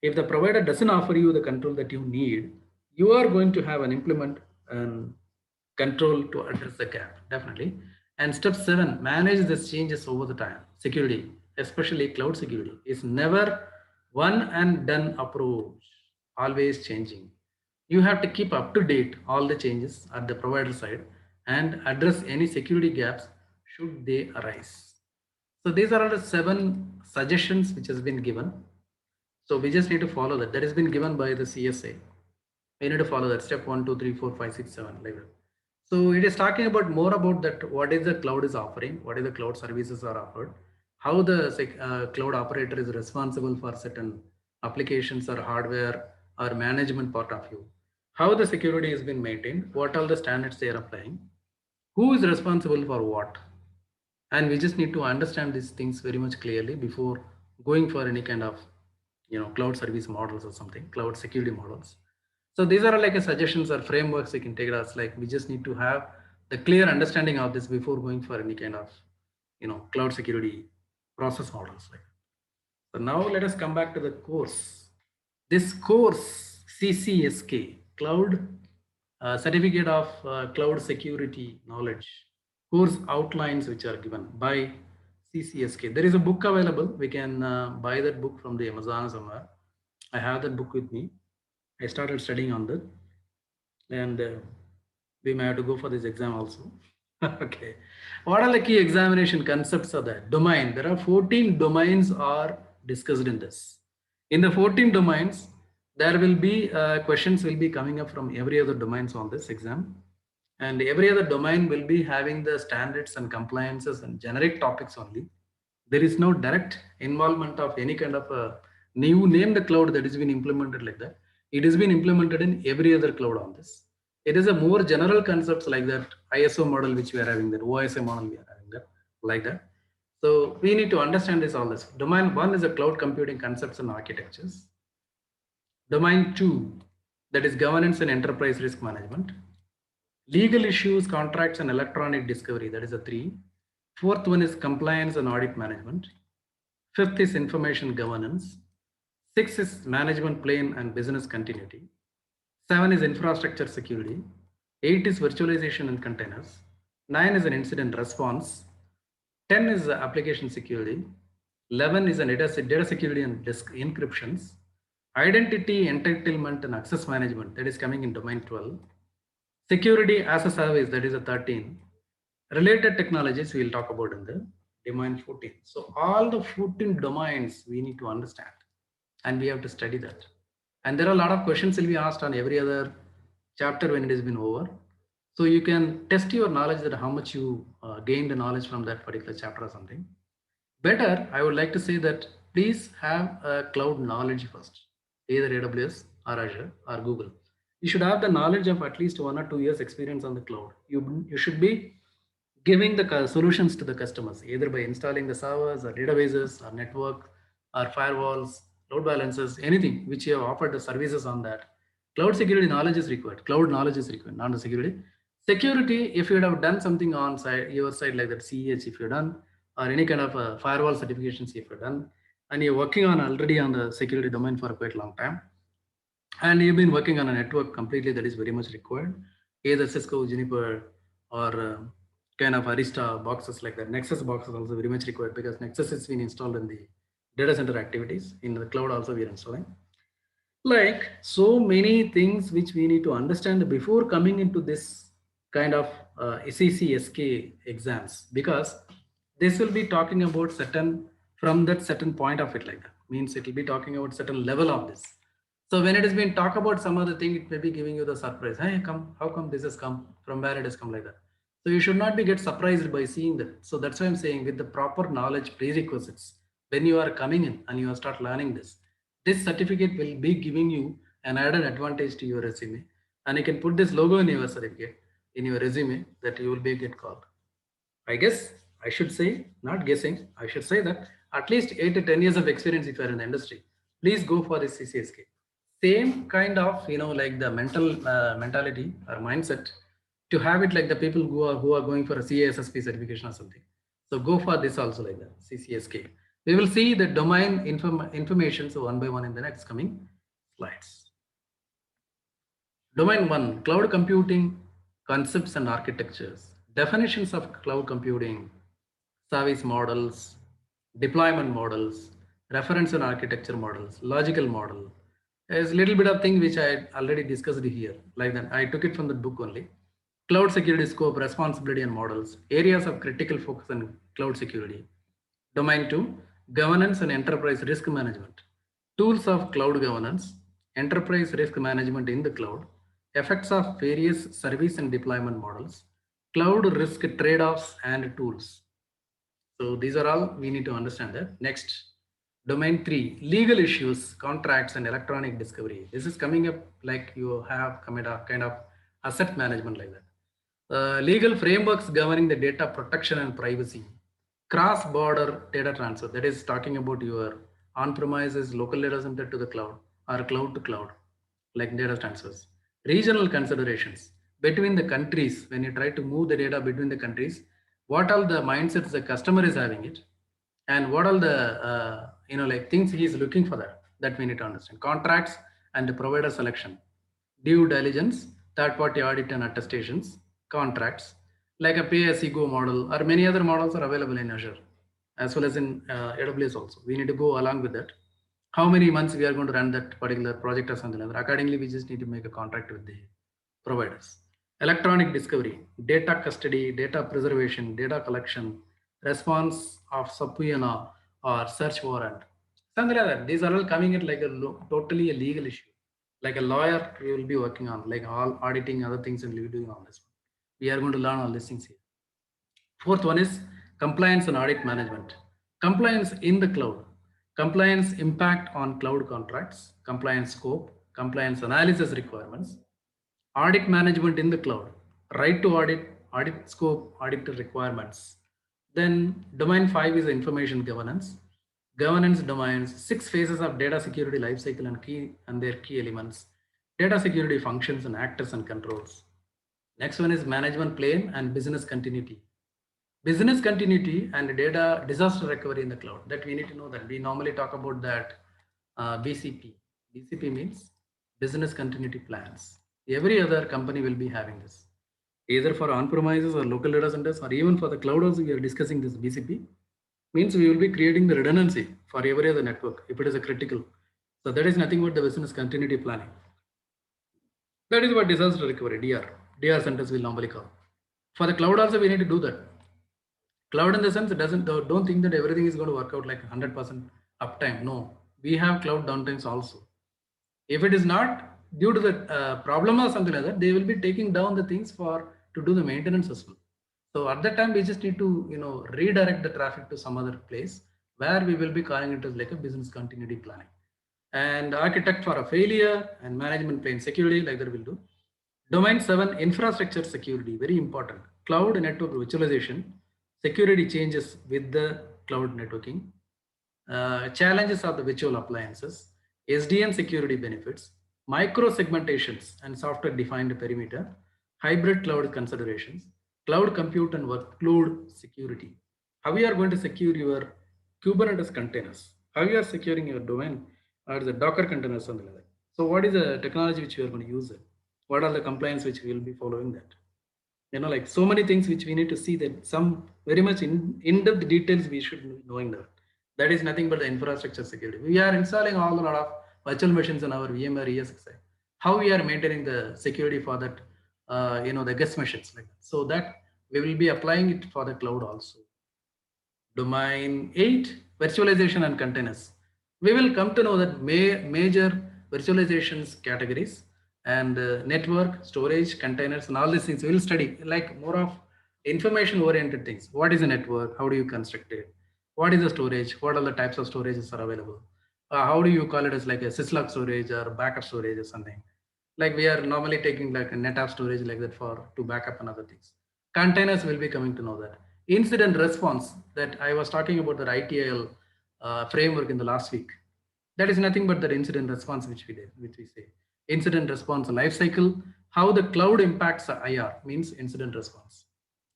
If the provider doesn't offer you the control that you need, you are going to have an implement and control to address the gap, definitely. And step 7, manage these changes over the time. Security, especially cloud security, is never one and done approach, always changing. You have to keep up to date all the changes at the provider side and address any security gaps should they arise. So these are all the 7 suggestions which has been given. So we just need to follow that. That has been given by the CSA. We need to follow that step 1, 2, 3, 4, 5, 6, 7 like that. So it is talking about more about that what is the cloud is offering, what is the cloud services are offered, how the cloud operator is responsible for certain applications or hardware or management part of you, how the security has been maintained, what are the standards they are applying, who is responsible for what, and we just need to understand these things very much clearly before going for any kind of cloud service models or something, cloud security models. So these are like a suggestions or frameworks you can take it as like we just need to have the clear understanding of this before going for any kind of cloud security process models. Like so now let us come back to the course. This course CCSK Cloud Certificate of Cloud Security Knowledge course outlines which are given by CCSK. There is a book available. We can buy that book from the Amazon somewhere. I have that book with me. I started studying on that, and we may have to go for this exam also. Okay. What are the key examination concepts of that domain? There are 14 domains are discussed in this. In the 14 domains, there will be questions will be coming up from every other domains on this exam, and every other domain will be having the standards and compliances and generic topics only. There is no direct involvement of any kind of a new name the cloud that has been implemented like that. It has been implemented in every other cloud on this. It is a more general concepts like that ISO model which we are having, that OSI model we are having that like that. So we need to understand this all this. Domain 1 is a cloud computing concepts and architectures. Domain 2, that is governance and enterprise risk management. Legal issues, contracts and electronic discovery, that is a 3. Fourth one is compliance and audit management. Fifth is information governance. 6 is management plane and business continuity. 7 is infrastructure security. 8 is virtualization and containers. 9 is an incident response. 10 is application security. 11 is a data security and disk encryptions. Identity, entitlement and access management, that is coming in domain 12. Security as a service, that is a 13. Related technologies we will talk about in the domain 14. So all the 14 domains we need to understand and we have to study that. And there are a lot of questions will be asked on every other chapter when it has been over. So you can test your knowledge that how much you gain the knowledge from that particular chapter or something. Better, I would like to say that please have a cloud knowledge first, either AWS or Azure or Google. You should have the knowledge of at least 1 or 2 years experience on the cloud. You should be giving the solutions to the customers, either by installing the servers or databases or network or firewalls, load balancers, anything which you have offered the services on that. Cloud security knowledge is required. Cloud knowledge is required, not the security. Security, if you would have done something on side, your side like that CEH, if you've done, or any kind of firewall certifications if you've done, and you're working on already on the security domain for a quite long time, and you've been working on a network completely, that is very much required, either Cisco, Juniper, or kind of Arista boxes like that. Nexus box is also very much required because Nexus has been installed in the data center activities. In the cloud also we are installing. Like so many things which we need to understand before coming into this kind of SCCSK exams, because this will be talking about certain, from that certain point of it, like that means it will be talking about certain level of this. So when it has been talk about some other thing, it may be giving you the surprise. Hey, come, how come this has come? From where it has come, like that. So you should not be get surprised by seeing that. So that's why I'm saying with the proper knowledge prerequisites, when you are coming in and you start learning this certificate will be giving you an added advantage to your resume, and you can put this logo in your certificate in your resume that you will be get called. I guess I should say, not guessing, I should say that at least 8 to 10 years of experience if you are in the industry, please go for this CCSK. Same kind of, like the mentality or mindset to have it like the people who are going for a CASSP certification or something. So go for this also like that, CCSK. We will see the domain information so one by one in the next coming slides. Domain 1, cloud computing concepts and architectures. Definitions of cloud computing, service models, deployment models, reference and architecture models, logical model. There's a little bit of thing which I already discussed here. Like that, I took it from the book only. Cloud security scope, responsibility and models, areas of critical focus on cloud security. Domain 2, governance and enterprise risk management. Tools of cloud governance, enterprise risk management in the cloud, effects of various service and deployment models, cloud risk trade-offs and tools. So these are all we need to understand that. Next, domain 3, legal issues, contracts and electronic discovery. This is coming up like you have kind of asset management like that. Legal frameworks governing the data protection and privacy, cross-border data transfer, that is talking about your on-premises local data center to the cloud or cloud to cloud, like data transfers. Regional considerations between the countries, when you try to move the data between the countries, what are the mindsets the customer is having it, and what are the like things he is looking for, that we need to understand. Contracts and the provider selection, due diligence, third party audit and attestations, contracts, like a pay as you go model or many other models are available in Azure as well as in AWS also. We need to go along with that. How many months we are going to run that particular project or something like that. Accordingly, we just need to make a contract with the providers. Electronic discovery, data custody, data preservation, data collection, response of subpoena or search warrant. Something like that. These are all coming in like a totally a legal issue. Like a lawyer, we will be working on, like all auditing, other things, and we'll be doing all this. We are going to learn all these things here. Fourth one is compliance and audit management. Compliance in the cloud. Compliance impact on cloud contracts, compliance scope, compliance analysis requirements, audit management in the cloud, right to audit, audit scope, audit requirements. Then domain 5 is information governance. Governance domains, 6 phases of data security lifecycle and their key elements, data security functions and actors and controls. Next one is management plane and business continuity. Business continuity and data disaster recovery in the cloud, that we need to know that. We normally talk about that BCP. BCP means business continuity plans. Every other company will be having this, either for on-premises or local data centers, or even for the cloud also we are discussing this BCP. Means we will be creating the redundancy for every other network if it is a critical. So that is nothing but the business continuity planning. That is what disaster recovery, DR centers will normally call. For the cloud also we need to do that. Cloud in the sense, it don't think that everything is going to work out like 100% uptime. No, we have cloud downtimes also. If it is not due to the problem or something like that, they will be taking down the things to do the maintenance as well. So at that time, we just need to redirect the traffic to some other place where we will be calling it as like a business continuity planning. And architect for a failure and management plane security, like that will do. Domain 7, infrastructure security, very important. cloud network virtualization, security changes with the cloud networking, challenges of the virtual appliances, SDN security benefits, micro segmentations and software defined perimeter, hybrid cloud considerations, cloud compute and workload security. How you are going to secure your Kubernetes containers, how you are securing your domain or the Docker containers, something like that. So what is the technology which you are going to use it? What are the compliance which we will be following that? Like so many things which we need to see, that some very much in-depth details we should be knowing that. That is nothing but the infrastructure security. We are installing all a lot of virtual machines on our VMware ESXi. How we are maintaining the security for that, the guest machines like that. So that we will be applying it for the cloud also. Domain 8, virtualization and containers. We will come to know that major virtualizations categories and network, storage, containers, and all these things. We will study like more of information oriented things. What is a network? How do you construct it? What is the storage? What are the types of storages are available? How do you call it as like a syslog storage or backup storage or something? Like we are normally taking like a NetApp storage like that for to backup and other things. Containers will be coming to know that. Incident response that I was talking about, the ITIL framework in the last week. That is nothing but the incident response which we say. Incident response life cycle, how the cloud impacts the IR means incident response.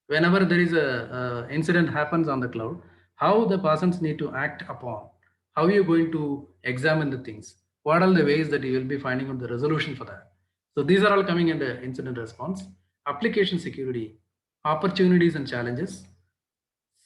Whenever there is a incident happens on the cloud, how the persons need to act upon, how you going to examine the things, what are the ways that you will be finding out the resolution for that. So these are all coming in the incident response. Application security, opportunities and challenges,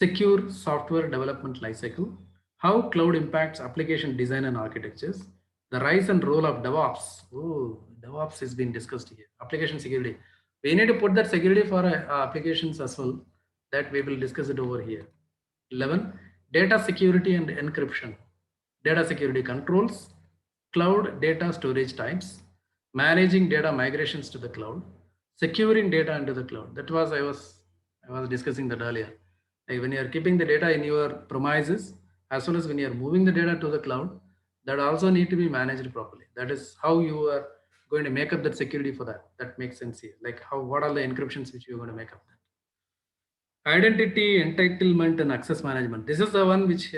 secure software development lifecycle, how cloud impacts application design and architectures, the rise and role of DevOps. Oh, DevOps has been discussed here. Application security. We need to put that security for applications as well. That we will discuss it over here. 11, data security and encryption. Data security controls, cloud data storage types, managing data migrations to the cloud, securing data into the cloud. That was I was discussing that earlier. Like when you are keeping the data in your premises, as well as when you are moving the data to the cloud, that also need to be managed properly. That is how you are going to make up that security for that. That makes sense here. Like what are the encryptions which you are going to make up that. Identity, entitlement, and access management. This is the one which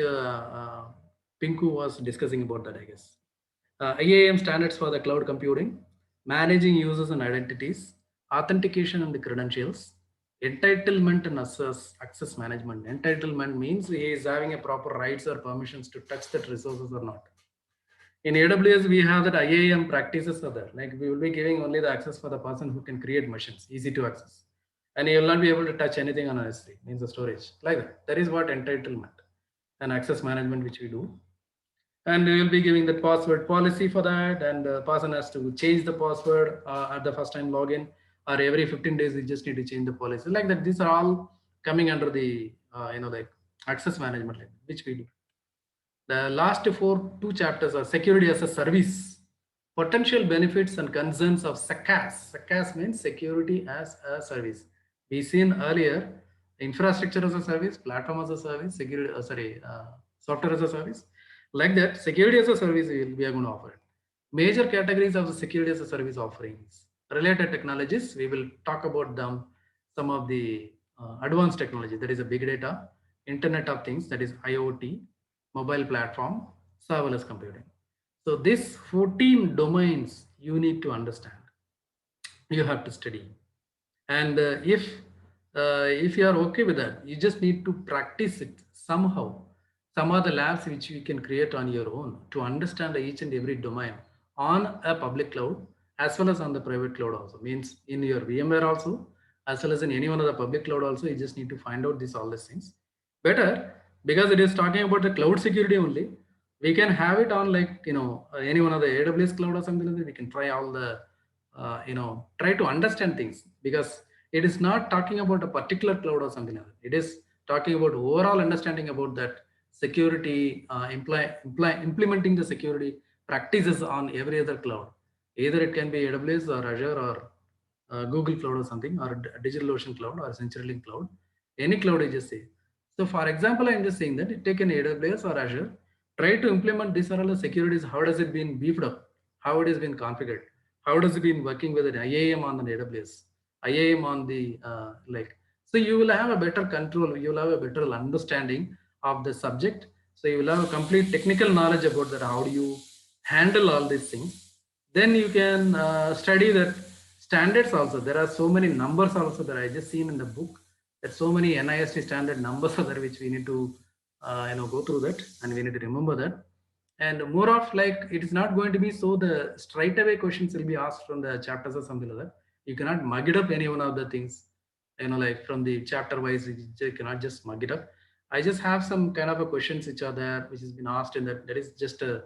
Pinku was discussing about that, I guess. IAM standards for the cloud computing, managing users and identities, authentication and the credentials, entitlement and access management. Entitlement means he is having a proper rights or permissions to touch that resources or not. In AWS, we have that IAM practices are there. Like we will be giving only the access for the person who can create machines, easy to access. And you will not be able to touch anything on S3, means the storage. Like that. That is what entitlement and access management which we do. And we will be giving the password policy for that, and the person has to change the password at the first time login, or every 15 days we just need to change the policy. Like that, these are all coming under the like access management, which we do. The last two chapters are security as a service, potential benefits and concerns of SaaS. SaaS means security as a service. We seen earlier infrastructure as a service, platform as a service, security, software as a service. Like that, security as a service we are going to offer it. Major categories of the security as a service offerings. Related technologies, we will talk about them. Some of the advanced technology, that is a big data, Internet of Things, that is IoT, mobile platform, serverless computing. So these 14 domains you need to understand. You have to study. And if you are okay with that, you just need to practice it somehow. Some are the labs which you can create on your own to understand each and every domain on a public cloud as well as on the private cloud also. Means in your VMware also, as well as in any one of the public cloud also, you just need to find out all these things. Better, because it is talking about the cloud security only, we can have it on like, any one of the AWS cloud or something like that. We can try all the, try to understand things, because it is not talking about a particular cloud or something like that. It is talking about overall understanding about that security, implementing the security practices on every other cloud. Either it can be AWS or Azure or Google Cloud or something, or DigitalOcean Cloud or CenturyLink Cloud. Any cloud I just say. So for example, I'm just saying that take an AWS or Azure, try to implement these are all the securities. How does it been beefed up? How it has been configured? How does it been working with an IAM on the AWS? IAM on the So you will have a better control, you will have a better understanding of the subject. So you will have a complete technical knowledge about that, how do you handle all these things. Then you can study that standards also. There are so many numbers also that I just seen in the book. There's so many NIST standard numbers are there which we need to go through that, and we need to remember that. And more of like, it is not going to be so the straight away questions will be asked from the chapters or something like that. You cannot mug it up any one of the things, like from the chapter wise. You cannot just mug it up. I just have some kind of a questions which are there, which has been asked in that. That is just a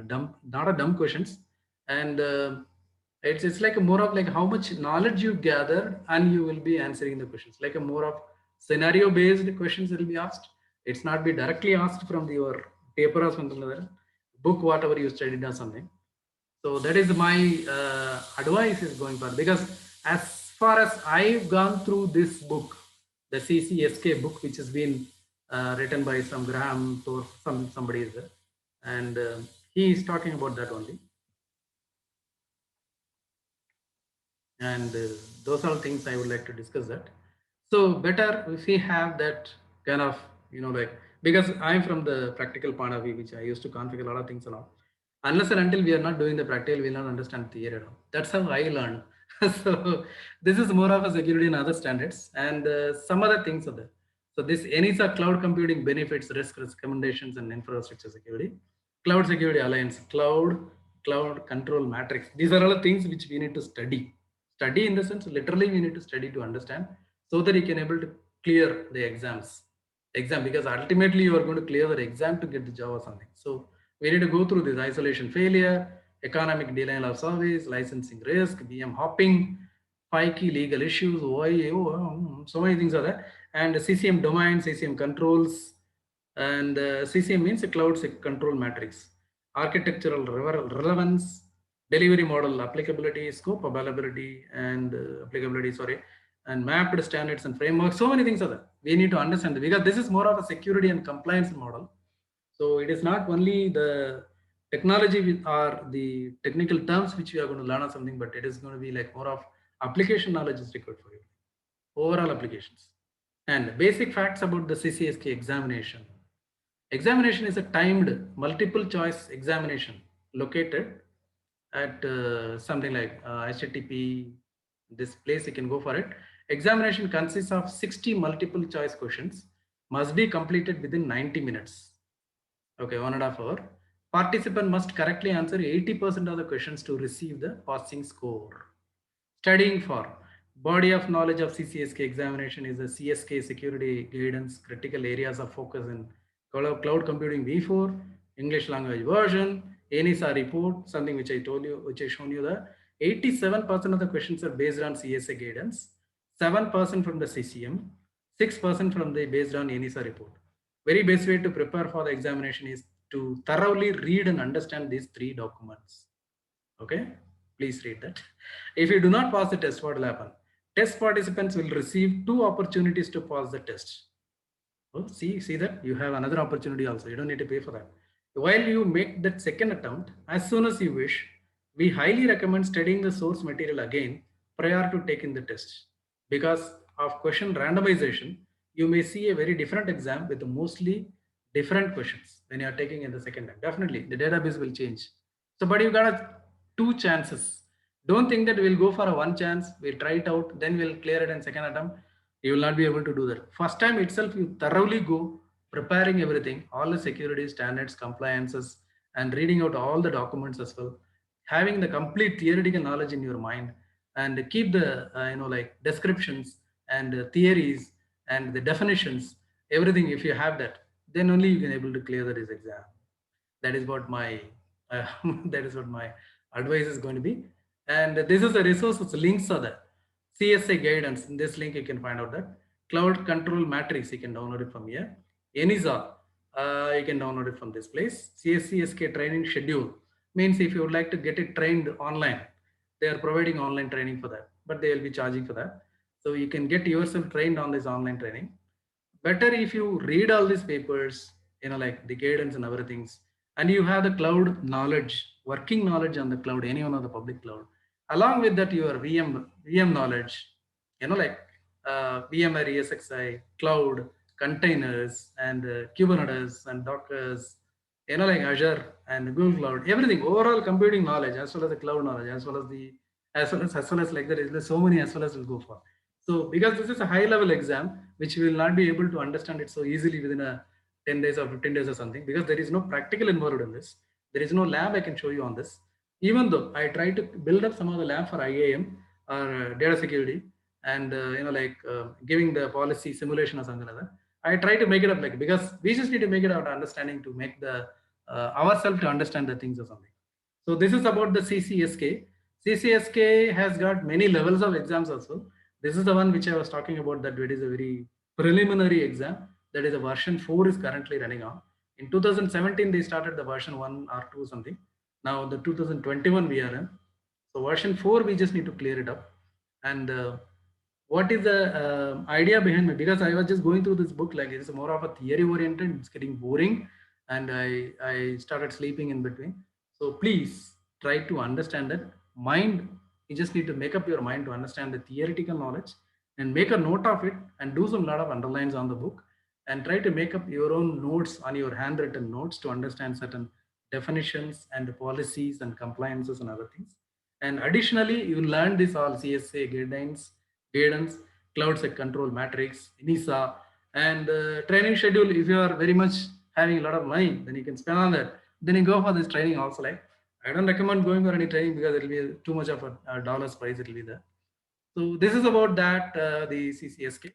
dumb, not a dumb questions. And it's like a more of like how much knowledge you gather, and you will be answering the questions like a more of scenario based questions will be asked. It's not be directly asked from your paper or something like that, book whatever you studied or something. So that is my advice is going for, because as far as I've gone through this book, the CCSK book, which has been written by some Graham or somebody is there, and he is talking about that only. And those are things I would like to discuss that. So better if we have that kind of, like, because I'm from the practical point of view, which I used to configure a lot of things and all. Unless and until we are not doing the practical, we will not understand theory at all. That's how I learned. So this is more of a security and other standards, and some other things are there. So this ENISA cloud computing benefits, risk recommendations, and infrastructure security, cloud security alliance, cloud control matrix. These are all the things which we need to study in the sense literally we need to study to understand, so that you can able to clear the exam, because ultimately you are going to clear the exam to get the job or something. So we need to go through this isolation failure, economic denial of service, licensing risk, VM hopping, 5 key legal issues, so many things are there, and CCM domain, CCM controls, and CCM means a cloud control matrix, architectural relevance, delivery model applicability, scope availability, and applicability, sorry, and mapped standards and frameworks. So many things are there. We need to understand that, because this is more of a security and compliance model. So it is not only the technology or the technical terms which we are going to learn or something, but it is going to be like more of application knowledge is required for you, overall applications. And basic facts about the CCSK examination. Examination is a timed multiple choice examination located at something like HTTP, this place you can go for it. Examination consists of 60 multiple choice questions, must be completed within 90 minutes. Okay, 1.5 hours. Participant must correctly answer 80% of the questions to receive the passing score. Studying for body of knowledge of CCSK examination is the CSK security guidance, critical areas of focus in cloud computing V4, English language version, ENISA report, something which I told you, which I shown you the 87% of the questions are based on CSA guidance, 7% from the CCM, 6% from the based on ENISA report. Very best way to prepare for the examination is to thoroughly read and understand these 3 documents. Okay, please read that. If you do not pass the test, what will happen? Test participants will receive 2 opportunities to pass the test. Oh, see that you have another opportunity also. You don't need to pay for that. While you make that second attempt, as soon as you wish, we highly recommend studying the source material again prior to taking the test. Because of question randomization, you may see a very different exam with mostly different questions when you are taking in the second time. Definitely, the database will change. So, but you got 2 chances. Don't think that we'll go for a 1 chance, we'll try it out, then we'll clear it in second attempt. You will not be able to do that. First time itself, you thoroughly go preparing everything, all the security standards, compliances, and reading out all the documents as well, having the complete theoretical knowledge in your mind, and keep the like descriptions and theories and the definitions, everything. If you have that, then only you can able to clear this exam. That is what my that is what my advice is going to be. And this is the resources, links are there. CSA guidance, in this link you can find out that. Cloud control matrix, you can download it from here. ENISA, you can download it from this place. CSCSK training schedule means if you would like to get it trained online, they are providing online training for that, but they will be charging for that. So you can get yourself trained on this online training. Better if you read all these papers, like the guidance and other things, and you have the cloud knowledge, working knowledge on the cloud, any one of the public cloud, along with that your VM knowledge, like VMware ESXi, cloud, containers, and Kubernetes and Dockers, like Azure and Google Cloud, everything, overall computing knowledge, as well as the cloud knowledge, as well as like that, there's so many as well as we'll go for. So because this is a high level exam, which we will not be able to understand it so easily within a 10 days or 15 days or something, because there is no practical involved in this. There is no lab I can show you on this. Even though I try to build up some of the lab for IAM or data security, and giving the policy simulation or something like that, I try to make it up, like, because we just need to make it out understanding to make the ourselves to understand the things or something. So this is about the CCSK. CCSK has got many levels of exams also. This is the one which I was talking about, that it is a very preliminary exam. That is a version 4 is currently running on. In 2017, they started the version 1 or 2 something. Now the 2021 we are in. So version 4, we just need to clear it up. And what is the idea behind it? Because I was just going through this book, like it's more of a theory oriented, it's getting boring, and I started sleeping in between. So please try to understand that mind. You just need to make up your mind to understand the theoretical knowledge and make a note of it and do some lot of underlines on the book, and try to make up your own notes on your handwritten notes to understand certain definitions and policies and compliances and other things. And additionally, you learn this all CSA guidance, cloud sec control matrix, NISA, and training schedule. If you are very much having a lot of money, then you can spend on that. Then you go for this training also. Like, I don't recommend going for any training because it will be too much of a dollar's price. It will be there. So this is about that, the CCSK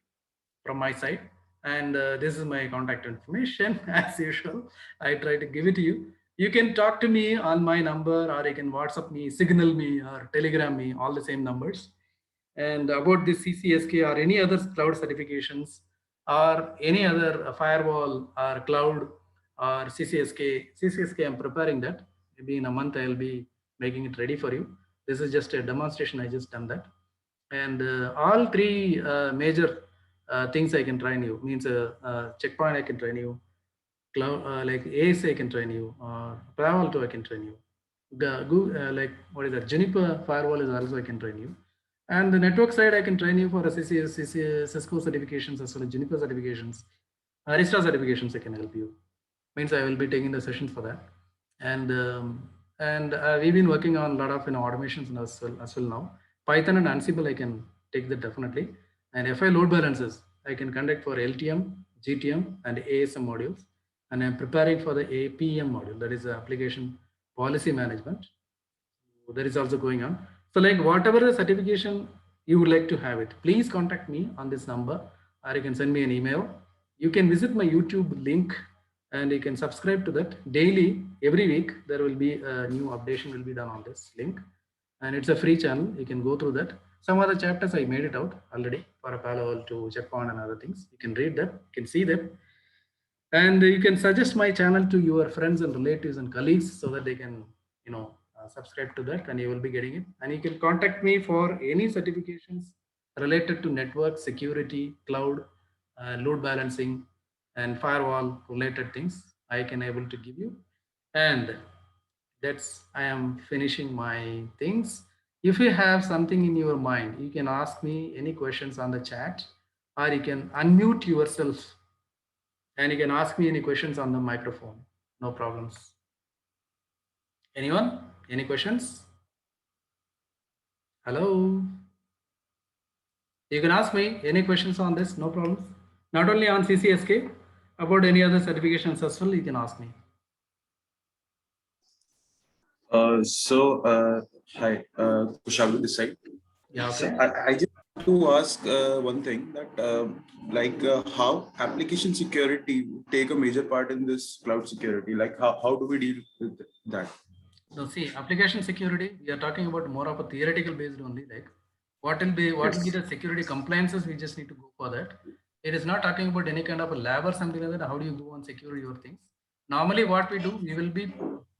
from my side. And this is my contact information. As usual, I try to give it to you. You can talk to me on my number, or you can WhatsApp me, signal me, or Telegram me, all the same numbers. And about this CCSK or any other cloud certifications, or any other firewall or cloud or CCSK, I'm preparing that. Maybe in a month, I'll be making it ready for you. This is just a demonstration. I just done that. And all three major things I can train you, means Checkpoint I can train you, cloud like AS I can train you, Palo Alto I can train you, like what is that, Juniper firewall is also I can train you, and the network side I can train you for a Cisco certifications as well as Juniper certifications, Arista certifications I can help you. Means I will be taking the sessions for that. And we've been working on a lot of automations as well now. Python and Ansible I can take that definitely. And FI load balances I can conduct for LTM, GTM, and ASM modules. And I'm preparing for the APM module, that is the application policy management. So that is also going on. So like whatever the certification you would like to have it, please contact me on this number, or you can send me an email. You can visit my YouTube link and you can subscribe to that daily. Every week there will be a new updation will be done on this link, and it's a free channel. You can go through that. Some other chapters I made it out already for a Palo Alto, Checkpoint, and other things. You can read that, you can see that, and you can suggest my channel to your friends and relatives and colleagues so that they can subscribe to that, and you will be getting it. And you can contact me for any certifications related to network security, cloud, load balancing, and firewall related things I can able to give you. And that's, I am finishing my things. If you have something in your mind, you can ask me any questions on the chat, or you can unmute yourself and you can ask me any questions on the microphone. No problems. Anyone? Any questions? Hello? You can ask me any questions on this, no problems. Not only on CCSK, about any other certifications as well, you can ask me. Hi, Kushagra this side. Yeah, So okay. I just want to ask one thing, that how application security take a major part in this cloud security? Like how do we deal with that? So see, application security, we are talking about more of a theoretical based only. Like what will be the security compliances? We just need to go for that. It is not talking about any kind of a lab or something like that. How do you go and secure your things? Normally, what we do, we will be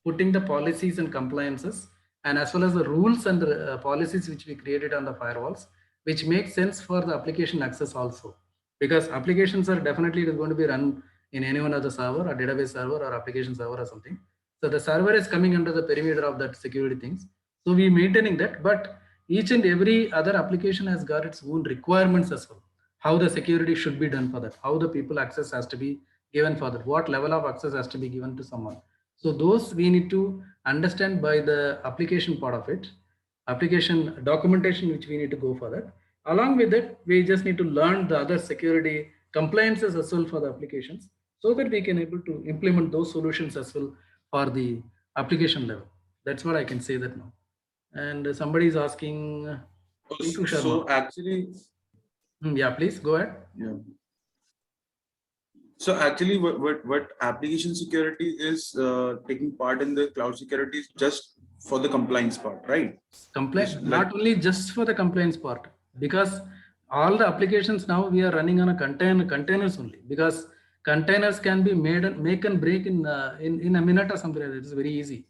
putting the policies and compliances, and as well as the rules and the policies which we created on the firewalls, which makes sense for the application access also. Because applications are definitely going to be run in any one of the server or database server or application server or something. So the server is coming under the perimeter of that security things. So we maintaining that, but each and every other application has got its own requirements as well. how the security should be done for that, how the people access has to be given for that, what level of access has to be given to someone. So those we need to understand by the application part of it, application documentation, which we need to go for that. Along with that, we just need to learn the other security compliances as well for the applications, so that we can able to implement those solutions as well for the application level. That's what I can say that now. And somebody is asking, Pinku Sharma. So actually, Yeah, please go ahead. yeah. So actually, what application security is taking part in the cloud security is just for the compliance part, right? Compliance, Like- not only just for the compliance part, because all the applications now we are running on a containers only, because containers can be made and make and break in a minute or something like that. It's very easy.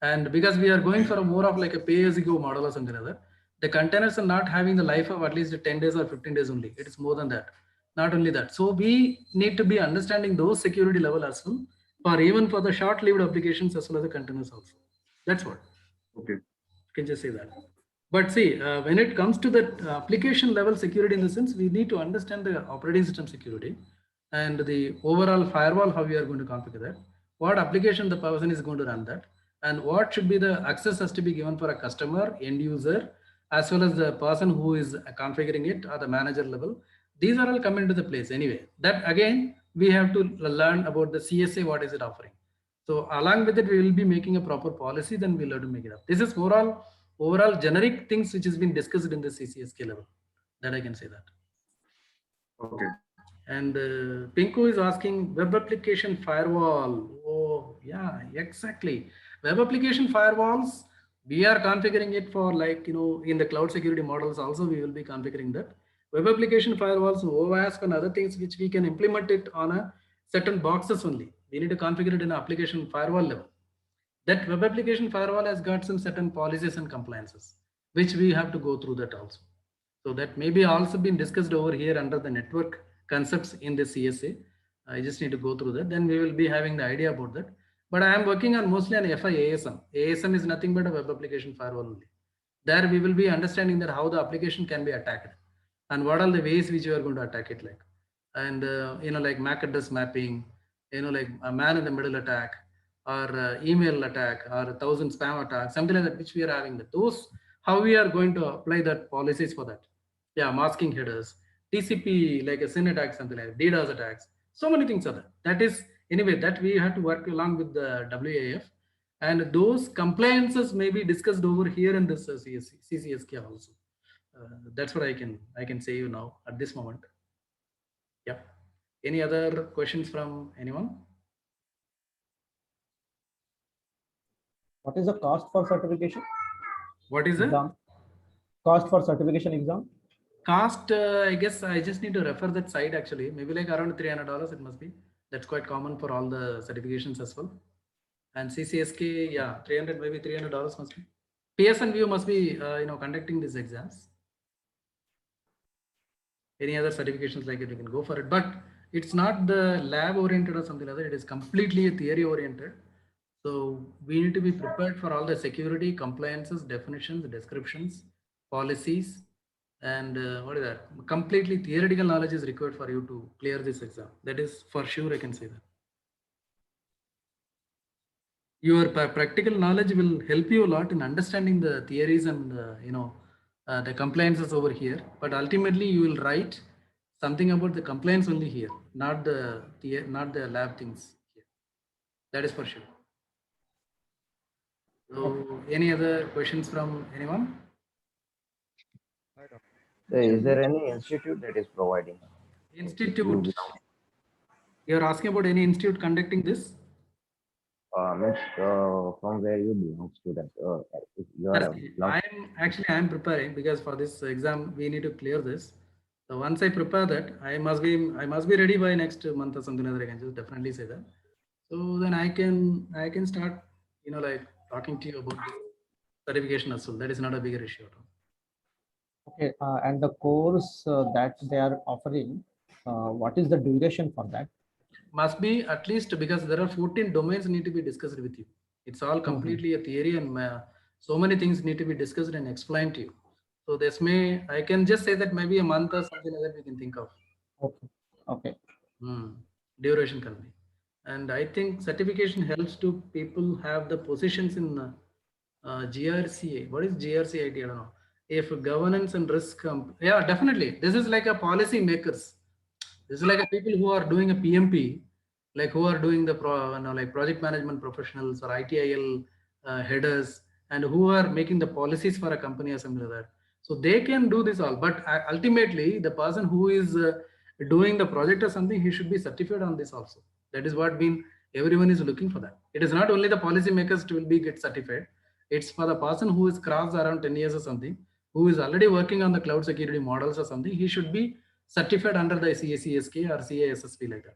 And because we are going for a more of like a pay as you go model or something like that, the containers are not having the life of at least 10 days or 15 days only. It is more than that. Not only that. So we need to be understanding those security level as well, for even for the short-lived applications as well as the containers also. That's what. Okay. You can just say that. But see, when it comes to the application level security, in the sense, we need to understand the operating system security and the overall firewall, how we are going to configure that, what application the person is going to run that, and what should be the access has to be given for a customer, end user, as well as the person who is configuring it or the manager level. These are all coming into the place anyway. That again, we have to learn about the CSA, what is it offering. So along with it, we will be making a proper policy, then we'll have to make it up. This is overall generic things which has been discussed in the CCSK level, that I can say that. Okay. And Pinku is asking web application firewall. Oh yeah, exactly. Web application firewalls, we are configuring it for, like, in the cloud security models also, we will be configuring that. Web application firewalls, OWASP and other things which we can implement it on a certain boxes only. We need to configure it in an application firewall level. That web application firewall has got some certain policies and compliances, which we have to go through that also. So that may be also been discussed over here under the network concepts in the CSA. I just need to go through that. Then we will be having the idea about that. But I am working on mostly on FIASM. ASM is nothing but a web application firewall only. There we will be understanding that how the application can be attacked and what are the ways which you are going to attack it like. And like MAC address mapping, like a man in the middle attack, or email attack, or 1,000 spam attacks, something like that, which we are having that. Those, how we are going to apply that policies for that. Yeah, masking headers, TCP, like a SYN attack, something like that, DDoS attacks. So many things are there. That is, anyway, that we have to work along with the WAF. And those compliances may be discussed over here in this CCSK also. That's what I can say you now at this moment. Yeah. Any other questions from anyone? What is the cost for certification? What is it? Exam. Cost for certification exam? Cost, I guess I just need to refer that site actually. Maybe like around $300 it must be. That's quite common for all the certifications as well. And CCSK, yeah, 300, maybe $300 must be. PSNView must be, conducting these exams. Any other certifications like it, you can go for it. But it's not the lab oriented or something like that. It is completely theory oriented. So we need to be prepared for all the security, compliances, definitions, descriptions, policies, and what is that? Completely theoretical knowledge is required for you to clear this exam. That is for sure, I can say that. Your practical knowledge will help you a lot in understanding the theories and the compliances over here. But ultimately, you will write something about the compliance only here, not the lab things here. That is for sure. So, any other questions from anyone? So is there any institute that is providing? Institute. You are asking about any institute conducting this? Means, from where you belong, student. If you are I'm preparing, because for this exam we need to clear this. So once I prepare that, I must be ready by next month or something like that. I can just definitely say that. So then I can start, like talking to you about the certification as well. That is not a bigger issue at all. Okay, and the course that they are offering, what is the duration for that? Must be at least, because there are 14 domains need to be discussed with you. It's all completely a theory, and so many things need to be discussed and explained to you. So I can just say that maybe a month or something like that we can think of. Okay. Okay. Duration can be. And I think certification helps to people have the positions in GRCA. What is GRCA? I don't know. If governance and risk, yeah, definitely. This is like a policy makers. This is like a people who are doing a PMP, like who are doing the like project management professionals or ITIL headers, and who are making the policies for a company or something like that. So they can do this all, but ultimately the person who is doing the project or something, he should be certified on this also. That is what been everyone is looking for that. It is not only the policy makers to will be get certified. It's for the person who is crossed around 10 years or something, who is already working on the cloud security models or something. He should be certified under the CACSK or CASSP like that.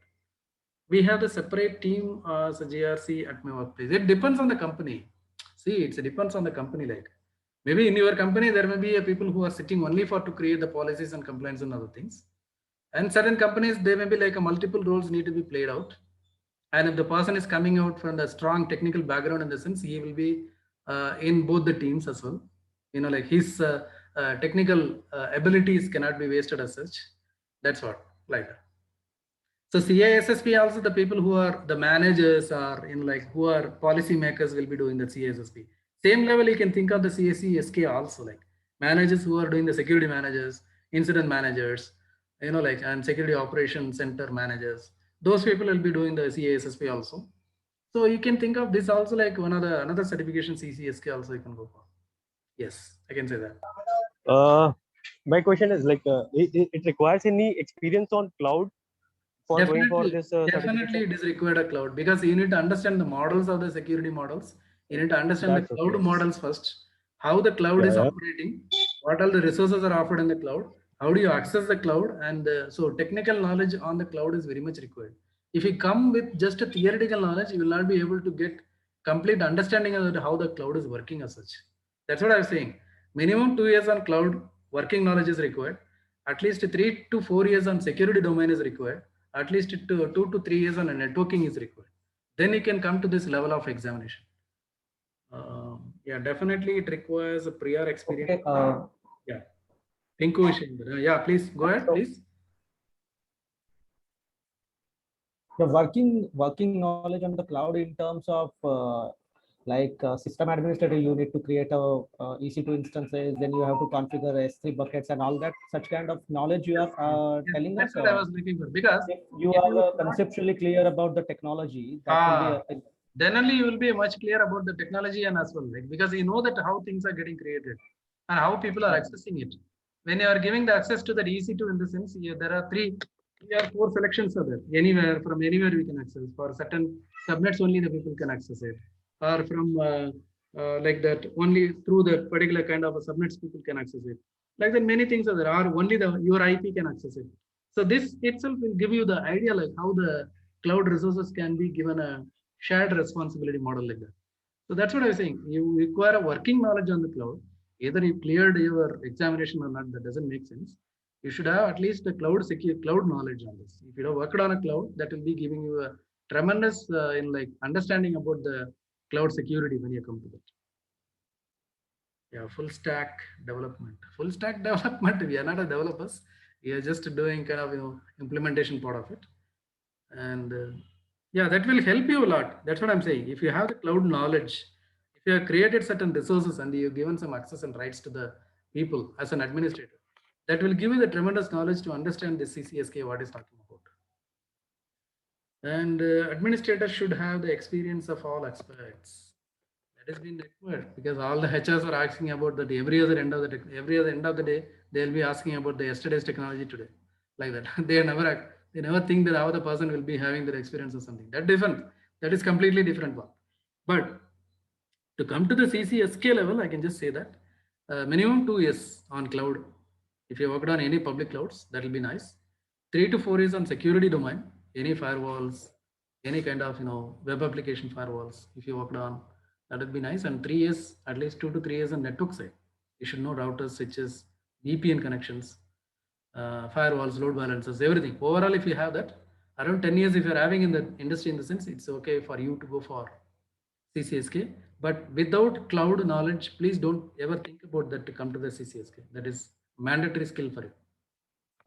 We have the separate team as a GRC at my workplace. It depends on the company. See, it depends on the company. Like maybe in your company, there may be a people who are sitting only for to create the policies and compliance and other things. And certain companies, they may be like a multiple roles need to be played out. And if the person is coming out from the strong technical background in the sense, he will be in both the teams as well. You know, like his technical abilities cannot be wasted as such. That's what, like that. So CISSP also the people who are the managers are in like who are policy makers will be doing the CISSP. Same level you can think of the CSC also like managers who are doing the security managers, incident managers, you know, like and security operations center managers. Those people will be doing the CISSP also. So you can think of this also like one of the another certification CCSK also you can go for. Yes, I can say that. My question is like, it requires any experience on cloud for going for this Definitely it is required a cloud because you need to understand the models of the security models. You need to understand the cloud models first, how the cloud is operating, what all the resources are offered in the cloud, how do you access the cloud, and so technical knowledge on the cloud is very much required. If you come with just a theoretical knowledge, you will not be able to get complete understanding of how the cloud is working as such. That's what I'm saying. Minimum 2 years on cloud working knowledge is required. At least 3 to 4 years on security domain is required. At least 2 to 3 years on networking is required. Then you can come to this level of examination. Yeah, definitely it requires a prior experience. Okay, yeah. Pinku Ishindra. Yeah, please go ahead, please. The working knowledge on the cloud in terms of system administrator, you need to create a EC2 instances, then you have to configure S3 buckets and all that. Such kind of knowledge you are telling us. That's what I was looking for because if you are conceptually clear about the technology, that will be then only you will be much clear about the technology and as well, like because you know that how things are getting created and how people are accessing it. When you are giving the access to the EC2 in the sense, there are three or four selections are there. Anywhere from anywhere we can access. For certain subnets only the people can access it, or from like that only through the particular kind of a subnets people can access it. Like that many things are there. Or only your IP can access it. So this itself will give you the idea like how the cloud resources can be given a shared responsibility model like that. So that's what I was saying. You require a working knowledge on the cloud. Either you cleared your examination or not, that doesn't make sense. You should have at least a cloud knowledge on this. If you have worked on a cloud, that will be giving you a tremendous in like understanding about the cloud security when you come to that. Yeah, full stack development. Full stack development. We are not a developers. We are just doing kind of implementation part of it, and yeah, that will help you a lot. That's what I'm saying. If you have the cloud knowledge, if you have created certain resources and you've given some access and rights to the people as an administrator, that will give you the tremendous knowledge to understand the CCSK what is talking about. And administrators should have the experience of all aspects. That has been required because all the HRs are asking about that every other end of the day they'll be asking about the yesterday's technology today, like that. They never think that how the person will be having their experience or something. That is completely different one. But to come to the CCSK level, I can just say that minimum 2 years on cloud. If you worked on any public clouds, that will be nice. 3 to 4 years on security domain, any firewalls, any kind of web application firewalls. If you worked on, that would be nice. And 3 years, at least 2 to 3 years on network side. You should know routers, switches, VPN connections, firewalls, load balancers, everything. Overall, if you have that, around 10 years, if you're having in the industry in the sense, it's okay for you to go for CCSK. But without cloud knowledge, please don't ever think about that to come to the CCSK. That is mandatory skill for you.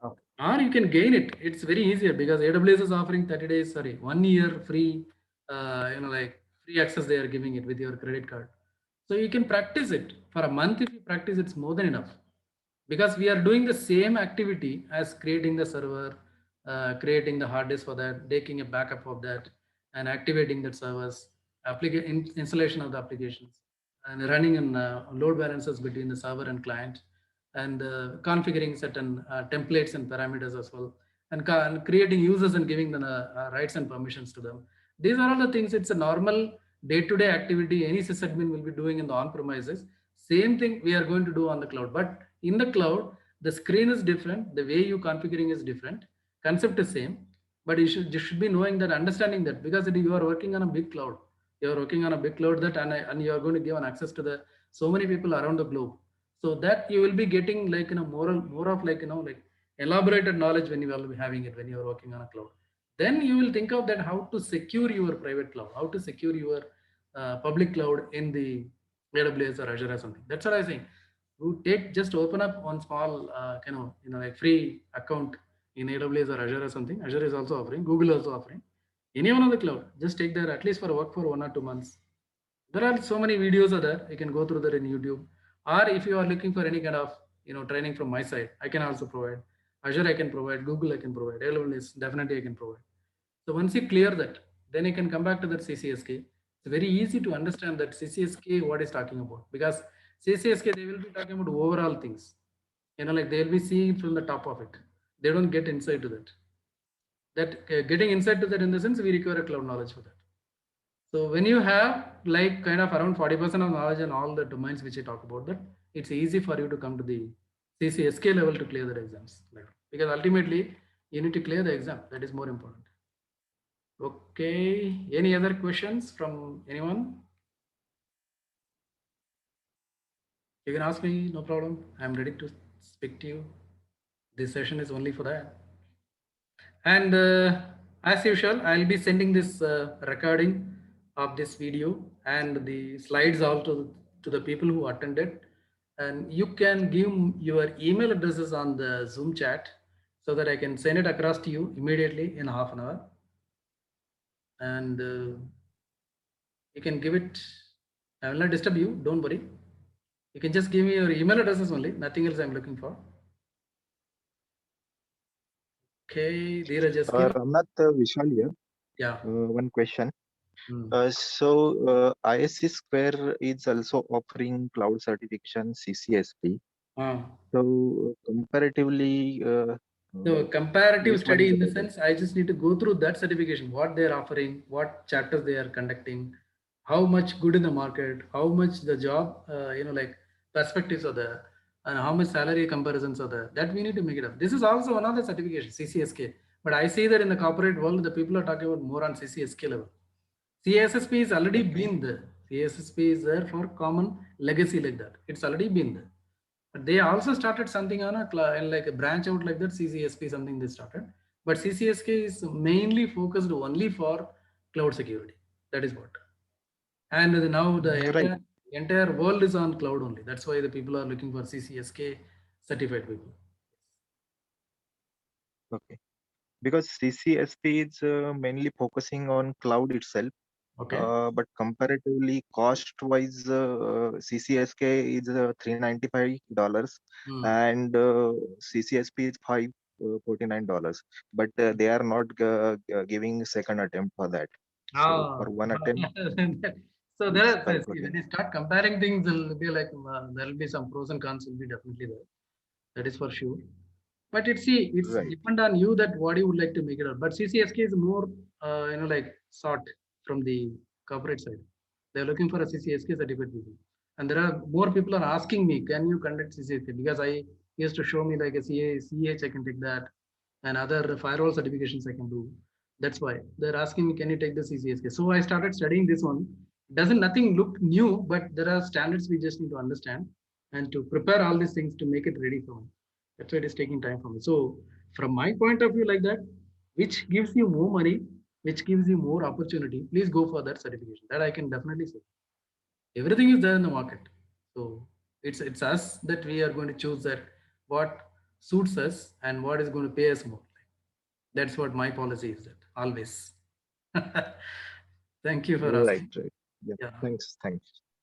Okay. Or you can gain it. It's very easier because AWS is offering 30 days, 1 year free, like free access they are giving it with your credit card. So you can practice it for a month. If you practice, it's more than enough, because we are doing the same activity as creating the server, creating the hard disk for that, taking a backup of that, and activating that servers, installation of the applications, and running in load balancers between the server and client, and configuring certain templates and parameters as well, and creating users and giving them rights and permissions to them. These are all the things. It's a normal day-to-day activity any sysadmin will be doing in the on-premises. Same thing we are going to do on the cloud, but in the cloud, the screen is different. The way you configuring is different. Concept is same, but you should be knowing that, understanding that, because you are working on a big cloud. You are working on a big cloud that, and you are going to give an access to the so many people around the globe. So that you will be getting like more of like like elaborated knowledge when you will be having it when you are working on a cloud. Then you will think of that how to secure your private cloud, how to secure your public cloud in the AWS or Azure or something. That's what I think. You just open up one small like free account in AWS or Azure or something. Azure is also offering, Google also offering. Any one of the cloud, just take there at least for work for 1 or 2 months. There are so many videos are there. You can go through that in YouTube. Or if you are looking for any kind of training from my side, I can also provide. Azure I can provide, Google I can provide, AWS definitely I can provide. So once you clear that, then you can come back to that CCSK. It's very easy to understand that CCSK what is talking about, because CCSK they will be talking about overall things. Like they'll be seeing from the top of it. They don't get insight to that. Getting insight to that, in the sense we require a cloud knowledge for that. So when you have like kind of around 40% of knowledge in all the domains which I talk about, that it's easy for you to come to the CCSK level to clear the exams. Because ultimately you need to clear the exam. That is more important. Okay. Any other questions from anyone? You can ask me, no problem. I'm ready to speak to you. This session is only for that. And as usual, I'll be sending this recording of this video and the slides also to the people who attended. And you can give your email addresses on the Zoom chat so that I can send it across to you immediately in half an hour. And you can give it. I will not disturb you. Don't worry. You can just give me your email addresses only. Nothing else I'm looking for. Okay, Dheeraj, just give. Ramnath, Vishal here. Yeah. One question. So ISC Square is also offering cloud certification CCSP. So comparatively, the comparative which one study is in the better? sense, I just need to go through that certification, what they're offering, what chapters they are conducting, how much good in the market, how much the job, like perspectives are there, and how much salary comparisons are there. That we need to make it up. This is also one of the certifications, CCSK. But I see that in the corporate world, the people are talking about more on CCSK level. CSSP is already been there. CSSP is there for common legacy like that. It's already been there. But they also started something on like a branch out like that, CCSP something they started. But CCSK is mainly focused only for cloud security. That is what. And now the entire world is on cloud only. That's why the people are looking for CCSK certified people. Okay. Because CCSP is mainly focusing on cloud itself. Okay. But comparatively, cost-wise, CCSK is $395 and CCSP is $549. But they are not giving second attempt for that. So for one attempt. So there are, when you start comparing things, there'll be like there will be some pros and cons will be definitely there. That is for sure. But it's depend on you that what you would like to make it out. But CCSK is more like sought from the corporate side. They're looking for a CCSK certificate people. And there are more people are asking me, can you conduct CCSK? Because I used to show me like a CH, I can take that, and other firewall certifications I can do. That's why they're asking me, can you take the CCSK? So I started studying this one. Nothing look new, but there are standards we just need to understand and to prepare all these things to make it ready for me. That's why it is taking time for me. So from my point of view like that, which gives you more money which gives you more opportunity, please go for that certification. That I can definitely say. Everything is there in the market. So it's us that we are going to choose that what suits us and what is going to pay us more. That's what my policy is, that always. Thank you for Right, asking. right. Yeah. Yeah. Thanks.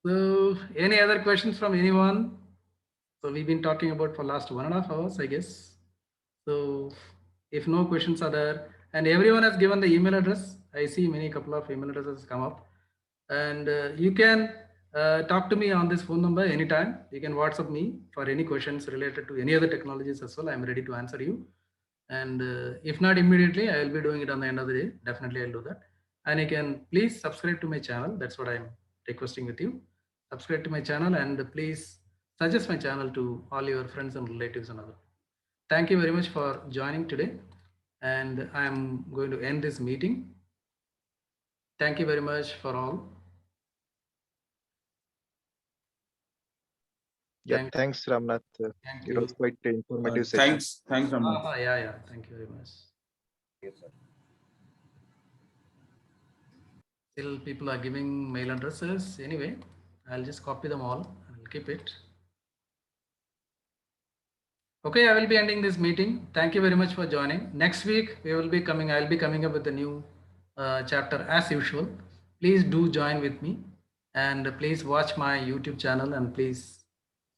So any other questions from anyone? So we've been talking about for last 1.5 hours, I guess. So if no questions are there, and everyone has given the email address, I see many couple of email addresses come up, and you can talk to me on this phone number anytime. You can WhatsApp me for any questions related to any other technologies as well. I'm ready to answer you. And if not immediately, I will be doing it on the end of the day. Definitely I'll do that. And you can please subscribe to my channel. That's what I'm requesting with you. Subscribe to my channel and please suggest my channel to all your friends and relatives and others. Thank you very much for joining today. And I'm going to end this meeting. Thank you very much for all. Yeah, thanks, Ramnath. Thank It you. was quite an informative session. Thanks, Ramnath. Yeah. Thank you very much. Yes, sir. Still people are giving mail addresses. Anyway, I'll just copy them all. I'll keep it. Okay, I will be ending this meeting. Thank you very much for joining. Next week, I'll be coming up with a new chapter as usual. Please do join with me and please watch my YouTube channel and please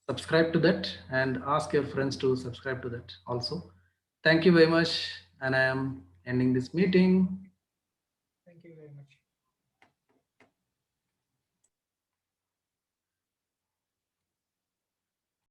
subscribe to that and ask your friends to subscribe to that also. Thank you very much. And I am ending this meeting. Thank you very much.